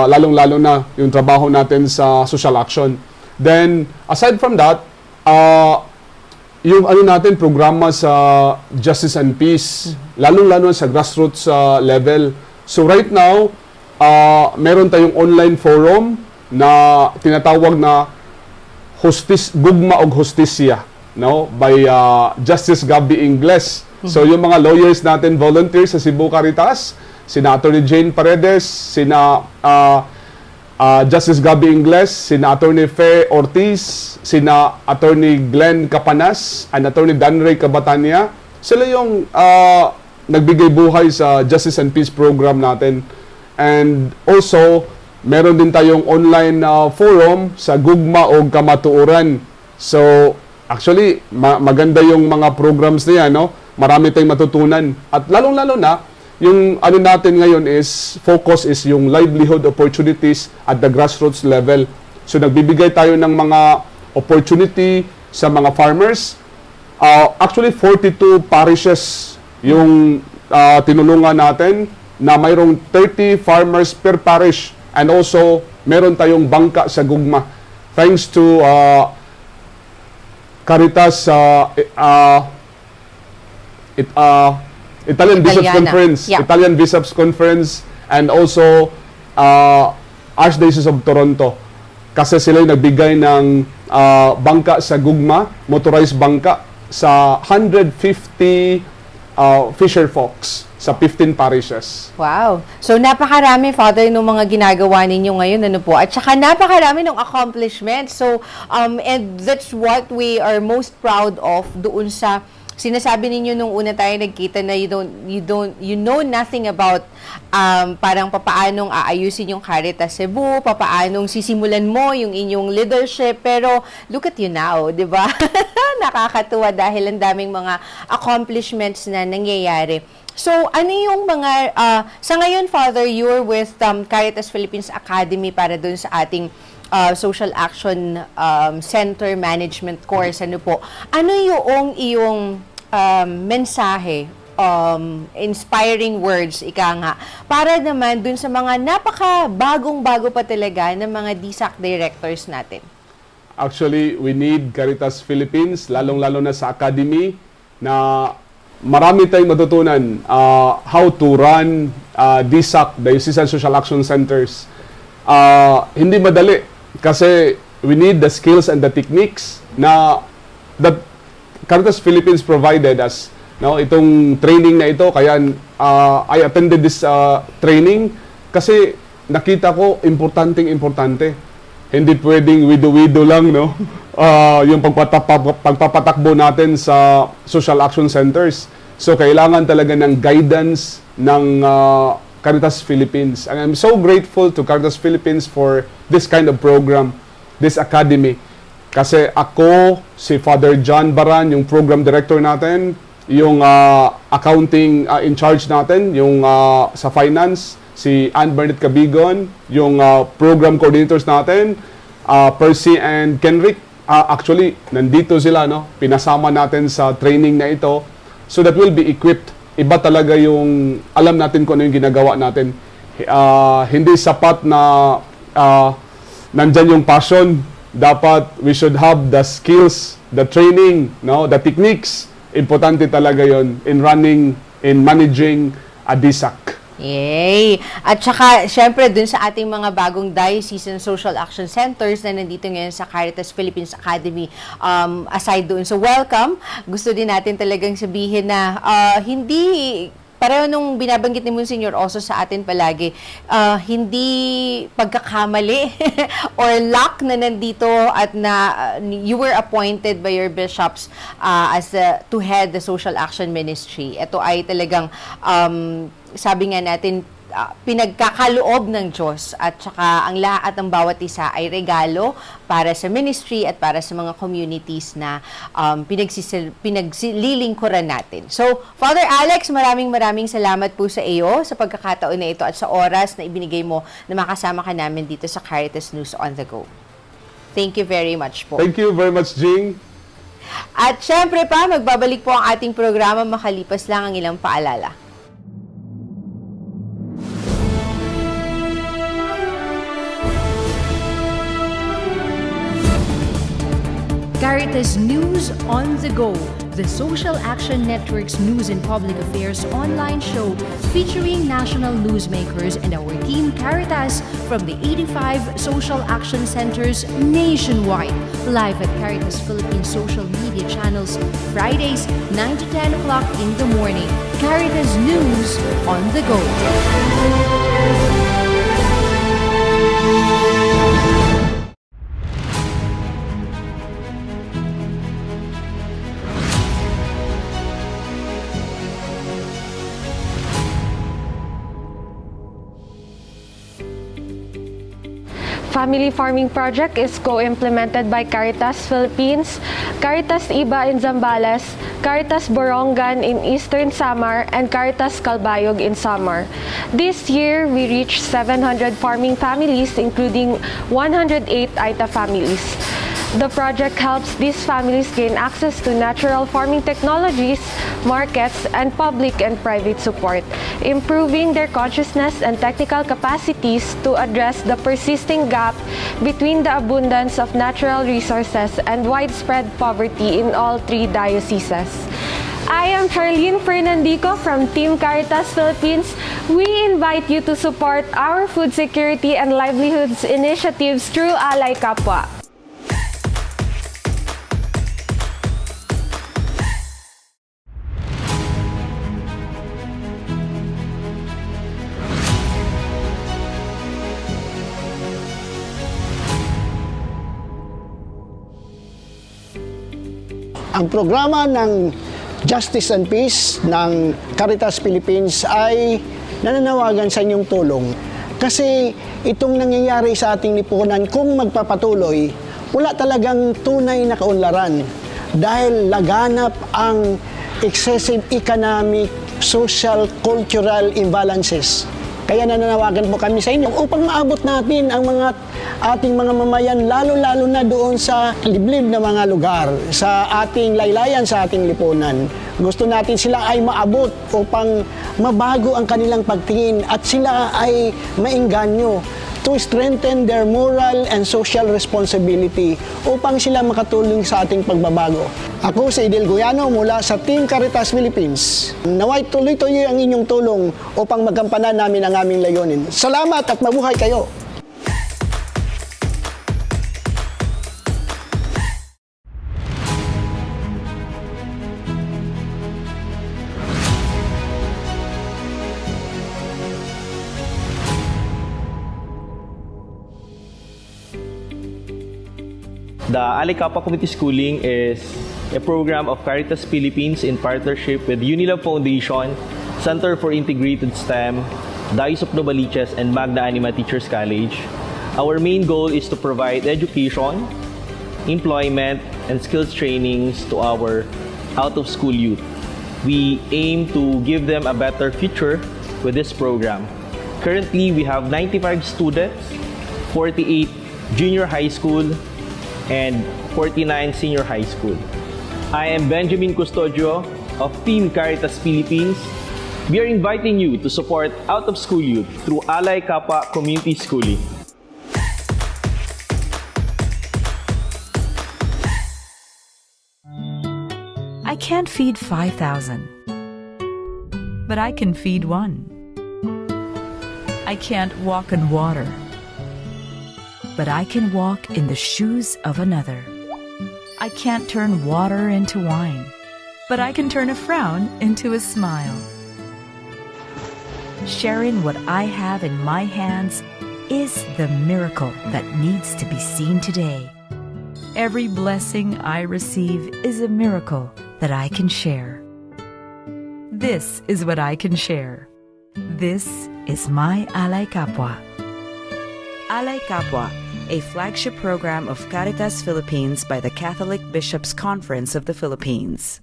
lalong-lalo na yung trabaho natin sa social action. Then, aside from that, yung natin, programa sa Justice and Peace, lalong-lalo sa grassroots level. So right now, meron tayong online forum na tinatawag na Gugma og Hustisya, no, by Justice Gabi Ingles. So yung mga lawyers natin, volunteers sa Cebu Caritas, sina Attorney Jane Paredes, sina Justice Gabi Ingles, sina Attorney Fe Ortiz, sina Attorney Glenn Capanas, and Attorney Danray Cabatania. Sila yung nagbigay buhay sa Justice and Peace program natin. And also, meron din tayong online forum sa Gugma o Kamatuoran. So, Actually, maganda yung mga programs niya, no? Marami tayong matutunan. At lalong-lalo na, yung ano natin ngayon is, focus is yung livelihood opportunities at the grassroots level. So, nagbibigay tayo ng mga opportunity sa mga farmers. Actually, 42 parishes yung tinulungan natin na mayroong 30 farmers per parish. And also, meron tayong bangka sa gugma. Thanks to Caritas, Italian Bishops Italiana. Conference, Yeah. Italian Bishops Conference, and also Archdiocese of Toronto. Kasi sila yung nagbigay ng bangka sa gugma, motorized bangka, sa 150 fisher folks sa 15 parishes. Wow. So, napakarami, Father, ng mga ginagawa ninyo ngayon, ano po. At saka napakarami ng accomplishments. So, and that's what we are most proud of doon sa sinasabi ninyo nung una tayo nagkita na you know nothing about parang papaanong aayusin yung Caritas Cebu, papaanong sisimulan mo yung inyong leadership, pero look at you now, di ba? Nakakatuwa dahil ang daming mga accomplishments na nangyayari. So, ano yung mga, sa ngayon, Father, you're with Caritas Philippines Academy para dun sa ating Social Action Center Management Course. Ano po? Ano yung iyong mensahe, inspiring words, ika nga, para naman dun sa mga napaka-bagong-bago pa talaga ng mga DSAC directors natin? Actually, we need Caritas Philippines, lalong-lalo na sa academy, na marami tayong matutunan how to run DSAC, Diocesan Social Action Centers. Hindi madali kasi we need the skills and the techniques na that Caritas Philippines provided us. No, itong training na ito, kaya I attended this training kasi nakita ko importante. Hindi pwedeng wido-wido lang, no? Yung pagpapatakbo natin sa social action centers. So, kailangan talaga ng guidance ng Caritas Philippines. And I'm so grateful to Caritas Philippines for this kind of program, this academy. Kasi ako, si Father John Baran, yung program director natin, yung accounting in charge natin, yung sa finance, si Ann Bernadette Cabigon, yung program coordinators natin, Percy and Kenrick. Actually, nandito sila, no? Pinasama natin sa training na ito so that we'll be equipped. Iba talaga yung alam natin kung ano yung ginagawa natin. Hindi sapat na nandyan yung passion. Dapat we should have the skills, the training, no? The techniques. Importante talaga yon in running, in managing a DSAC. Yay! At saka, syempre, dun sa ating mga bagong diocesan social action centers na nandito ngayon sa Caritas Philippines Academy, aside doon. So, welcome. Gusto din natin talagang sabihin na hindi, pareho nung binabanggit ni Monsignor also sa atin palagi, hindi pagkakamali or luck na nandito at na you were appointed by your bishops to head the social action ministry. Ito ay talagang sabi nga natin, pinagkakaloob ng Diyos at saka ang lahat ng bawat isa ay regalo para sa ministry at para sa mga communities na pinaglilingkuran natin. So, Father Alex, maraming salamat po sa iyo sa pagkakataon na ito at sa oras na ibinigay mo na makasama ka namin dito sa Caritas News on the Go. Thank you very much po. Thank you very much, Jing. At syempre pa, magbabalik po ang ating programa makalipas lang ang ilang paalala. Caritas News on the Go, the Social Action Network's news and public affairs online show featuring national newsmakers and our team Caritas from the 85 social action centers nationwide. Live at Caritas Philippines social media channels, Fridays 9 to 10 o'clock in the morning. Caritas News on the Go. family farming project is co-implemented by Caritas Philippines, Caritas Iba in Zambales, Caritas Borongan in Eastern Samar, and Caritas Calbayog in Samar. This year, we reached 700 farming families, including 108 Aita families. The project helps these families gain access to natural farming technologies, markets, and public and private support, improving their consciousness and technical capacities to address the persisting gap between the abundance of natural resources and widespread poverty in all three dioceses. I am Charlene Fernandico from Team Caritas Philippines. We invite you to support our food security and livelihoods initiatives through Alay Kapwa. Ang programa ng Justice and Peace ng Caritas Philippines ay nananawagan sa inyong tulong. Kasi itong nangyayari sa ating lipunan, kung magpapatuloy, wala talagang tunay na kaunlaran dahil laganap ang excessive economic, social, cultural imbalances. Kaya nananawagan po kami sa inyo upang maabot natin ang mga ating mga mamayan, lalo-lalo na doon sa liblib na mga lugar, sa ating laylayan, sa ating lipunan. Gusto natin sila ay maabot upang mabago ang kanilang pagtingin at sila ay maengganyo to strengthen their moral and social responsibility upang sila makatulong sa ating pagbabago. Ako si Idil Guyano mula sa Team Caritas Philippines. Naway tuloy-tuloy ang inyong tulong upang magampanan namin ang aming layunin. Salamat at mabuhay kayo! The Alay Kapwa Community Schooling is a program of Caritas Philippines in partnership with Unilove Foundation, Center for Integrated STEM, Diocese of Novaliches, and Magna Anima Teachers College. Our main goal is to provide education, employment, and skills trainings to our out-of-school youth. We aim to give them a better future with this program. Currently, we have 95 students, 48 junior high school, and 49 senior high school. I am Benjamin Custodio of Team Caritas Philippines. We are inviting you to support out-of-school youth through Alay Kapwa Community Schooling. I can't feed 5,000, but I can feed one. I can't walk on water, but I can walk in the shoes of another. I can't turn water into wine, but I can turn a frown into a smile. Sharing what I have in my hands is the miracle that needs to be seen today. Every blessing I receive is a miracle that I can share. This is what I can share. This is my Alay Kapwa. Alay Kapwa, a flagship program of Caritas Philippines by the Catholic Bishops' Conference of the Philippines.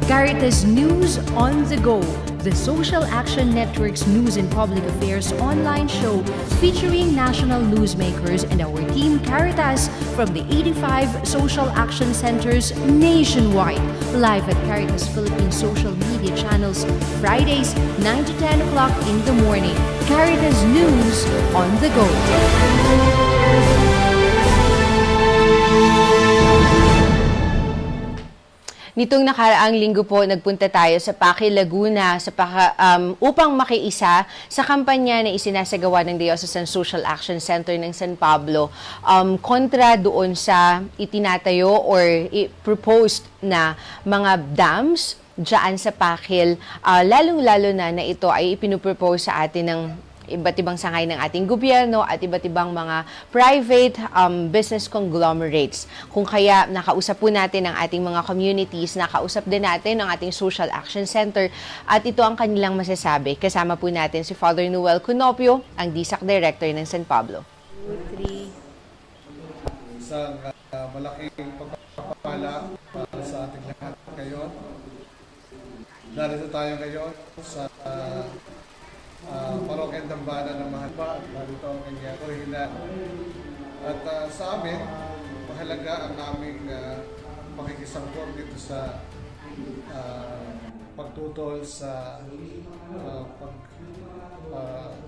Caritas News on the Go, the Social Action Network's news and public affairs online show featuring national newsmakers and our team Caritas from the 85 social action centers nationwide. Live at Caritas Philippines social media channels, Fridays 9 to 10 o'clock in the morning. Caritas News on the Go. Nitong nakaraang linggo po, nagpunta tayo sa Paque, Laguna upang makiisa sa kampanya na isinasagawa ng Diocesan Social Action Center ng San Pablo kontra doon sa itinatayo or proposed na mga dams dyan sa Paque, lalong-lalo na ito ay ipinupropose sa atin ng iba't ibang sangay ng ating gobyerno at iba't ibang mga private business conglomerates. Kung kaya nakausap po natin ang ating mga communities, nakausap din natin ang ating Social Action Center at ito ang kanilang masasabi. Kasama po natin si Father Noel Cunopio, ang DSAC Director ng San Pablo. 2, 3. Isang malaking pagpapala para sa ating lahat ngayon. Narito tayo ngayon sa Parokyang Dambana ng Mahalpa at narito ang kanyang orihinal. At sa amin, mahalaga ang aming pakikisangkot dito sa pagtutol sa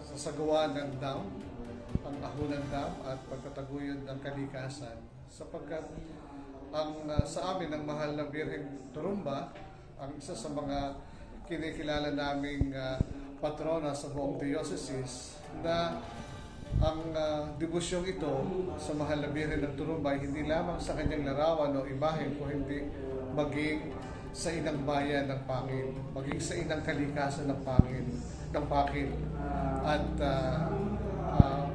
sasagawa ng dam, ang ahunang dam at pagtataguyod ng kalikasan sapagkat sa amin ang mahal na Birheng Turumba ang isa sa mga kinikilala naming patrona sa buong diocese na ang devosyong ito sa mahal na Birhen ng Turumba ay hindi lamang sa kanyang larawan o imahen kundi maging sa inang bayan ng Pakil, maging sa inang kalikasan ng Pakil. At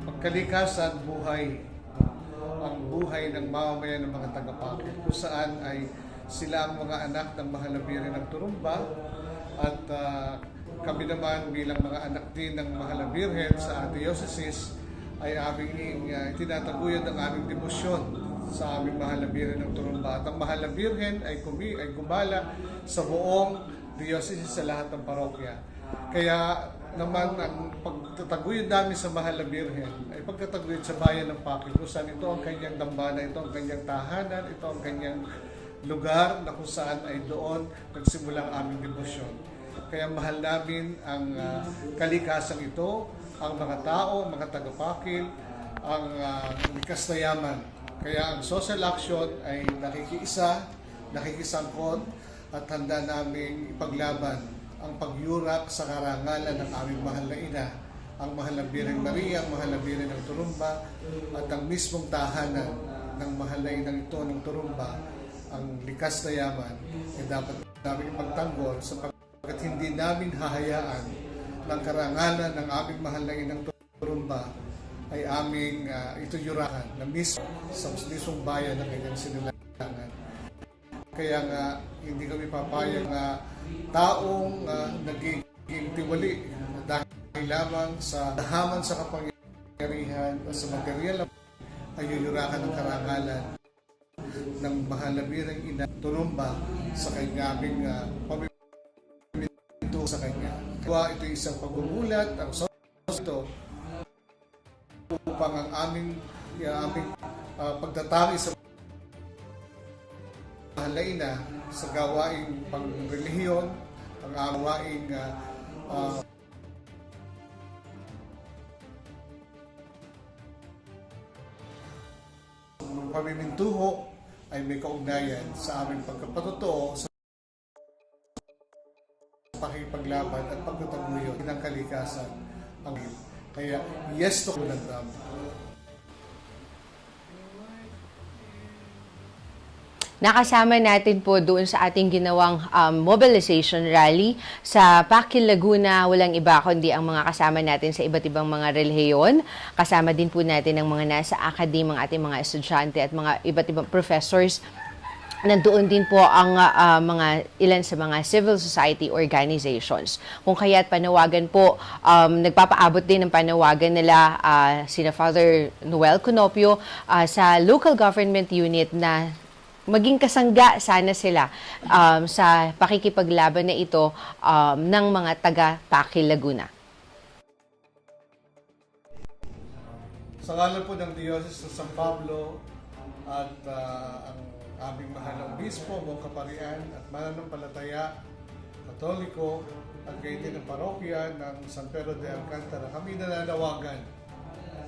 pagkalikasan, buhay, ang buhay ng mamamayan ng mga taga-Pakil, kung saan ay sila ang mga anak ng mahal na Birhen ng Turumba at kami naman bilang mga anak din ng mahal na Birhen sa diocese ay aming tinataguyod ang aming debosyon sa aming mahal na Birhen ng Turumba. At ang mahal na Birhen ay gumala sa buong diocese sa lahat ng parokya. Kaya naman ang pagtataguyod namin sa mahal na Birhen ay pagtataguyod sa bayan ng Pakil kung saan ito ang kanyang dambana, ito ang kanyang tahanan, ito ang kanyang lugar na kung saan ay doon nagsimula ang aming debosyon. Kaya mahal namin ang kalikasang ito, ang mga tao, ang mga taga-Pakil, ang likas na yaman. Kaya ang social action ay nakikisangkot at handa naming ipaglaban ang pagyurak sa karangalan ng aming mahal na ina, ang mahal na Birheng Maria, ang mahal na Birhen ng Turumba, at ang mismong tahanan ng mahal na inang ito ng Turumba, ang likas na yaman, ay dapat namin ipagtanggol sapagkat hindi namin hahayaan ng karangalan ng aming mahal na inang Turumba ay aming ituyurakan na mismo sa mismong bayan ng kanyang sinilangan. Kaya nga, hindi kami papayag na taong nagiging tiwali dahil lamang sa dahaman sa kapangyarihan o sa material ay yuyurakan ng karangalan ng mahal na Birheng ina Turumba sa aming pamimito sa kanya. Kaya ito isang pagbubulat, ang ito upang ang aming pagtatangi sa mahal na ina sa gawaing pangrelihiyon, ang gawaing pamimintuho ay may kaugnayan sa aming pagkapatotoo sa pakipaglaban at pagtataguyod ng kalikasan. Kaya, yes to kulandam. Nakasama natin po doon sa ating ginawang mobilization rally sa Pakil, Laguna. Walang iba kundi ang mga kasama natin sa iba't ibang mga relihiyon. Kasama din po natin ang mga nasa academe, ang ating mga estudyante at mga iba't ibang professors. Nandoon din po ang ilan sa mga civil society organizations. Kung kaya't panawagan po, nagpapaabot din ng panawagan nila sina Father Noel Cunopio sa local government unit na maging kasangga sana sila sa pakikipaglaban na ito ng mga taga-Pakil, Laguna. Sa ngalan po ng Diocese ng San Pablo at ang aming mahal na obispo, buong kaparian at mananampalataya, Katoliko at gayon din ng parokya ng San Pedro de Alcantara, kami nananawagan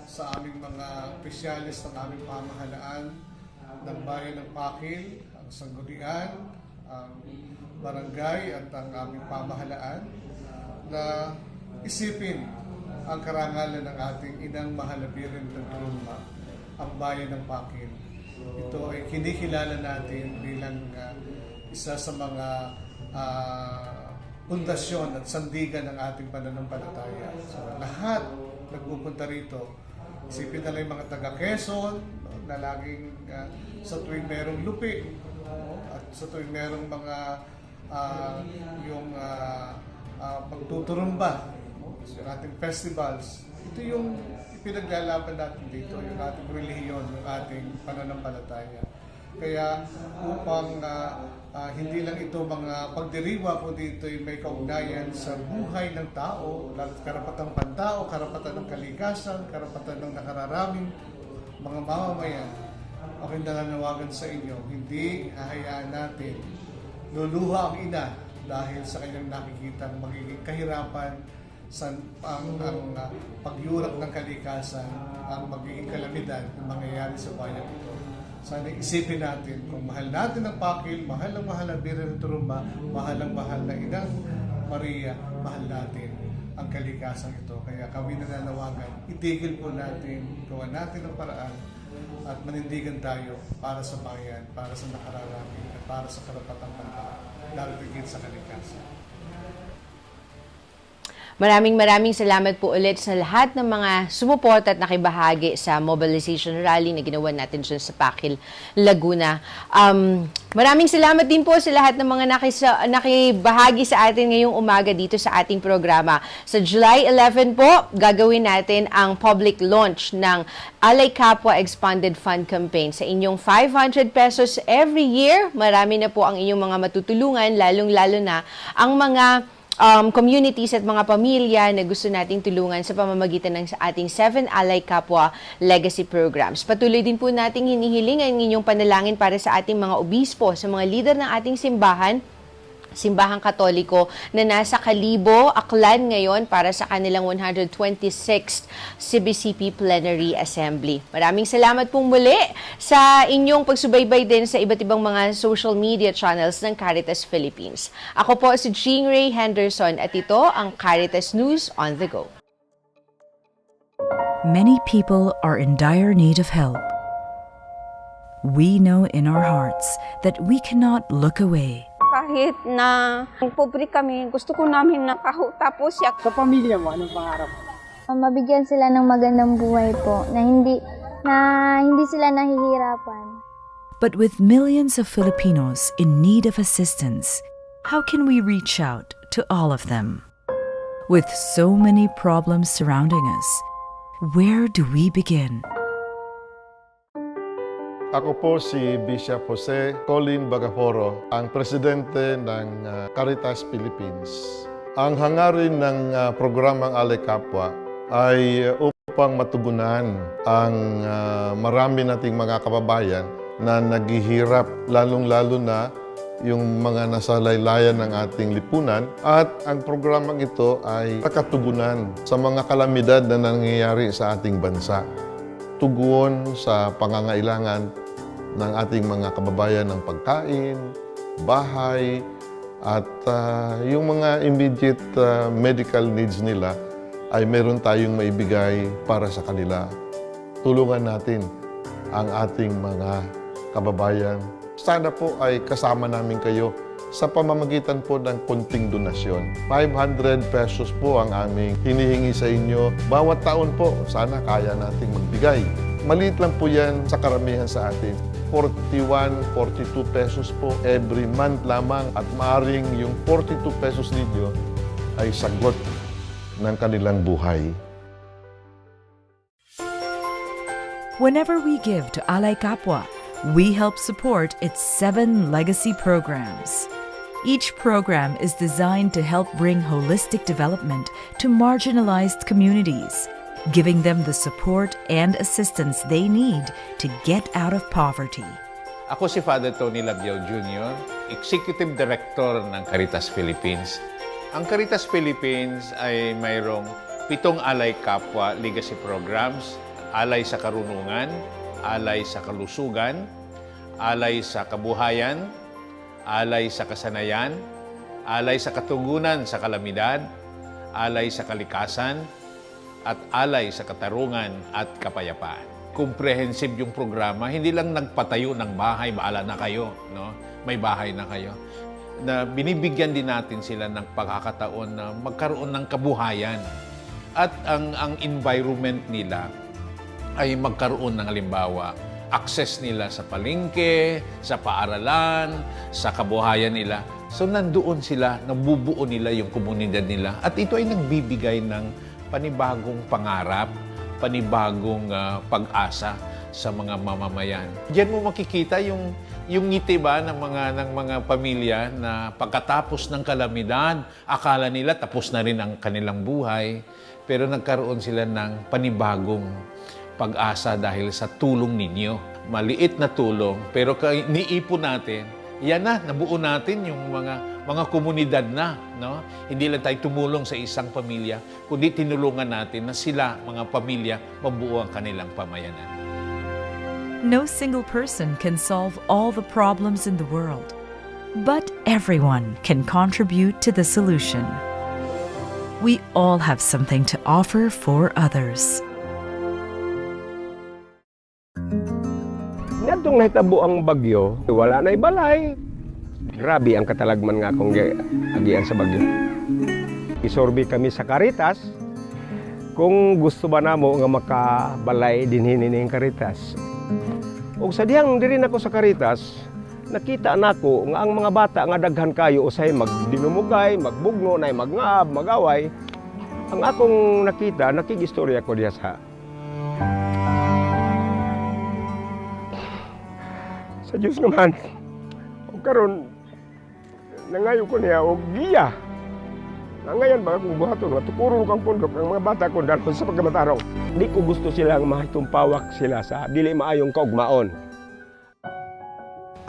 sa aming mga opisyalis ng aming pamahalaan ng bayan ng Pakil, ang sanggunian, ang barangay at ang aming pamahalaan na isipin ang karangalan ng ating inang mahal na Birhen ng Turumba, ang bayan ng Pakil. Ito ay kinikilala natin bilang isa sa mga pundasyon at sandigan ng ating pananampalataya. So, lahat nagpupunta rito. Isipin na lang yung mga taga Quezon, no, na laging sa tuwing merong lupi, no, at sa tuwing merong mga pagtuturumba, no, yung ating festivals. Ito yung pinaglalaban natin dito, yung ating relihiyon, yung ating pananampalataya. Kaya upang hindi lang ito mga pagdiriwa, kundi ito may kaugnayan sa buhay ng tao, lalo karapatang pantao, karapatan ng kalikasan, karapatan ng nakararaming mga mamamayan. Ako'y nananawagan sa inyo, hindi hahayaan natin luluha ang ina dahil sa kanyang nakikitang magiging kahirapan sa ang pagyurak ng kalikasan, ang magiging kalamidad na mangyayari sa bayan ito. Sana isipin natin kung mahal natin ang pakil, mahal ang Birhen ng Turumba, mahal na Inang Maria, mahal natin ang kalikasan ito. Kaya kami nananawagan, itigil po natin, gawa natin ang paraan at manindigan tayo para sa bayan, para sa nakararami, at para sa karapatang pantao, lalo tigil sa kalikasan. Maraming salamat po ulit sa lahat ng mga sumuport at nakibahagi sa mobilization rally na ginawa natin dyan sa Pakil, Laguna. Maraming salamat din po sa lahat ng mga nakibahagi sa atin ngayong umaga dito sa ating programa. Sa July 11 po, gagawin natin ang public launch ng Alay Kapwa Expanded Fund Campaign. Sa inyong 500 pesos every year, marami na po ang inyong mga matutulungan, lalong-lalo na ang mga communities at mga pamilya na gusto nating tulungan sa pamamagitan ng ating 7 Alay Kapwa Legacy Programs. Patuloy din po nating hinihiling ang inyong panalangin para sa ating mga obispo, sa mga leader ng ating simbahang Katoliko na nasa Kalibo, Aklan ngayon para sa kanilang 126th CBCP Plenary Assembly. Maraming salamat pong muli sa inyong pagsubaybay din sa iba't ibang mga social media channels ng Caritas Philippines. Ako po si Engr Henderson at ito ang Caritas News on the Go. Many people are in dire need of help. We know in our hearts that we cannot look away. Kahit na pobre kami, gusto ko namin nakahutapos siya. Sa pamilya mo, anong pangarap? Mabigyan sila ng magandang buhay po, na hindi sila nahihirapan. But with millions of Filipinos in need of assistance, how can we reach out to all of them? With so many problems surrounding us, where do we begin? Ako po si Bishop Jose Colin Bagaforo, ang presidente ng Caritas Philippines. Ang hangarin ng programang Alay Kapwa ay upang matugunan ang marami nating mga kababayan na naghihirap, lalong-lalo na yung mga nasa laylayan ng ating lipunan. At ang programang ito ay nakatugunan sa mga kalamidad na nangyayari sa ating bansa. Tugon sa pangangailangan ng ating mga kababayan ng pagkain, bahay, at yung mga immediate medical needs nila ay meron tayong maibigay para sa kanila. Tulungan natin ang ating mga kababayan. Sana po ay kasama namin kayo sa pamamagitan po ng konting donasyon. 500 pesos po ang aming hinihingi sa inyo. Bawat taon po, sana kaya nating magbigay. Maliit lang po yan sa karamihan sa atin. 41, 42 pesos po every month lamang at maaring yung 42 pesos ninyo ay sagot ng kanilang buhay. Whenever we give to Alay Kapwa, we help support its 7 legacy programs. Each program is designed to help bring holistic development to marginalized communities, giving them the support and assistance they need to get out of poverty. Ako si Father Tony Labiao Jr., Executive Director ng Caritas Philippines. Ang Caritas Philippines ay mayroong 7 Alay Kapwa Legacy Programs, alay sa karunungan, alay sa kalusugan, alay sa kabuhayan, alay sa kasanayan, alay sa katugunan sa kalamidad, alay sa kalikasan, at alay sa katarungan at kapayapaan. Comprehensive yung programa, hindi lang nagpatayo ng bahay, baala na kayo, no? May bahay na kayo. Na binibigyan din natin sila ng pagkakataon na magkaroon ng kabuhayan. at ang environment nila ay magkaroon ng halimbawa, access nila sa palengke, sa paaralan, sa kabuhayan nila. So nandoon sila, nabubuo nila yung komunidad nila. At ito ay nagbibigay ng panibagong pangarap, panibagong pag-asa sa mga mamamayan. Diyan mo makikita yung ngiti ba ng mga pamilya na pagkatapos ng kalamidad, akala nila tapos na rin ang kanilang buhay, pero nagkaroon sila ng panibagong pag-asa dahil sa tulong ninyo. Maliit na tulong, pero niipon natin, yan na, nabuo natin yung mga komunidad na. No? Hindi lang tayo tumulong sa isang pamilya, kundi tinulungan natin na sila, mga pamilya, mabuo ang kanilang pamayanan. No single person can solve all the problems in the world, but everyone can contribute to the solution. We all have something to offer for others. Ngadtong nahitabo ang bagyo, wala na ibalay. Grabe ang katalagman nga akong agian sa bagyo. Isorbi kami sa Caritas. Kung gusto ba namo nga makabalay dinhin ni Caritas. Og sa dihang diri nako sa Caritas, nakita nako nga ang mga bata nga daghan kayo usay magdinumugay, magbugno, nay magngab, magaway. Ang akong nakita, nakigistorya ko diha sa Diyos naman. O karon nangayo ko niya og giya. Nangayan ba akong buhaton, matukurong kang pundok ang mga bata ko dahil sa pagkamataraw. Di ko gusto silang mahitumpawak sila sa dili maayong kaugmaon.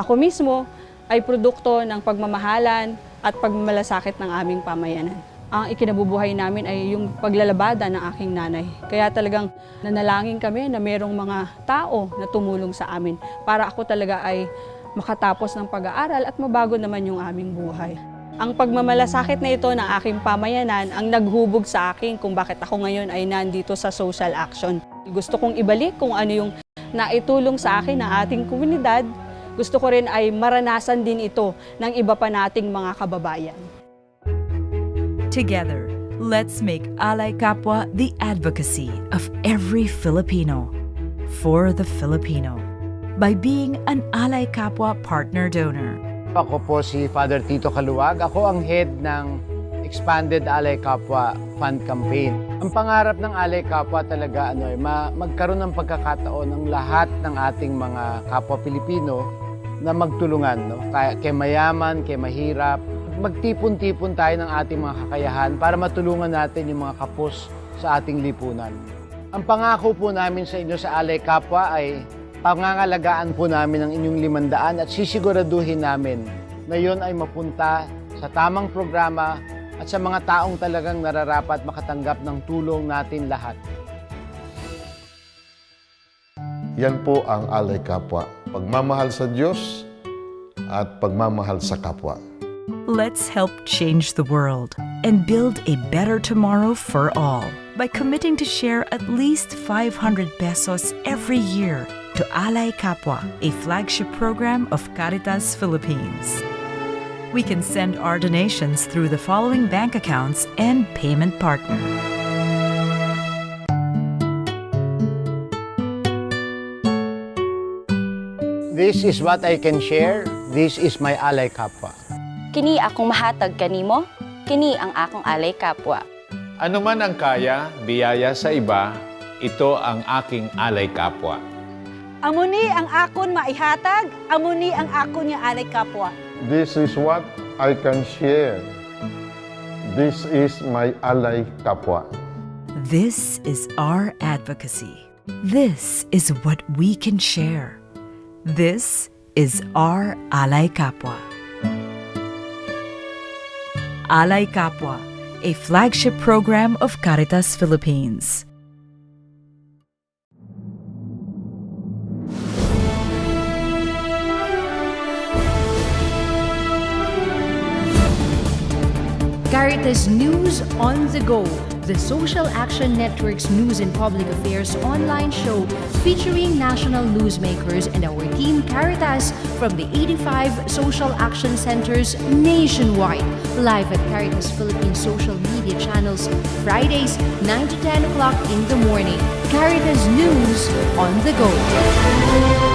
Ako mismo ay produkto ng pagmamahalan at pagmamalasakit ng aming pamayanan. Ang ikinabubuhay namin ay yung paglalabada ng aking nanay. Kaya talagang nanalangin kami na merong mga tao na tumulong sa amin para ako talaga ay makatapos ng pag-aaral at mabago naman yung aming buhay. Ang pagmamalasakit na ito ng aking pamayanan ang naghubog sa akin kung bakit ako ngayon ay nandito sa social action. Gusto kong ibalik kung ano yung naitulong sa akin ng ating komunidad. Gusto ko rin ay maranasan din ito ng iba pa nating mga kababayan. Together, let's make Alay Kapwa the advocacy of every Filipino for the Filipino by being an Alay Kapwa partner donor. Ako po si Father Tito Kaluwag. Ako ang head ng Expanded Alay Kapwa Fund Campaign. Ang pangarap ng Alay Kapwa talaga magkaroon ng pagkakataon ng lahat ng ating mga kapwa Pilipino na magtulungan. No? Kay mayaman, kay mahirap. Magtipon-tipon tayo ng ating mga kakayahan para matulungan natin yung mga kapos sa ating lipunan. Ang pangako po namin sa inyo sa Alay Kapwa ay pangangalagaan po namin ang inyong 500 at sisiguraduhin namin na yon ay mapunta sa tamang programa at sa mga taong talagang nararapat makatanggap ng tulong natin lahat. Yan po ang Alay Kapwa. Pagmamahal sa Diyos at pagmamahal sa kapwa. Let's help change the world and build a better tomorrow for all by committing to share at least 500 pesos every year to Alay Kapwa, a flagship program of Caritas Philippines. We can send our donations through the following bank accounts and payment partner. This is what I can share. This is my Alay Kapwa. Kini akong mahatag kanimo, kini ang akong Alay Kapwa. Ano man ang kaya, biyaya sa iba, ito ang aking Alay Kapwa. Amuni ang akon maihatag, amuni ang akon nga Alay Kapwa. This is what I can share. This is my Alay Kapwa. This is our advocacy. This is what we can share. This is our Alay Kapwa. Alay Kapwa, a flagship program of Caritas Philippines. Caritas News on the Go, the Social Action Network's news and public affairs online show featuring national newsmakers and our team Caritas from the 85 social action centers nationwide. Live at Caritas Philippines social media channels, Fridays 9 to 10 o'clock in the morning. Caritas News on the Go.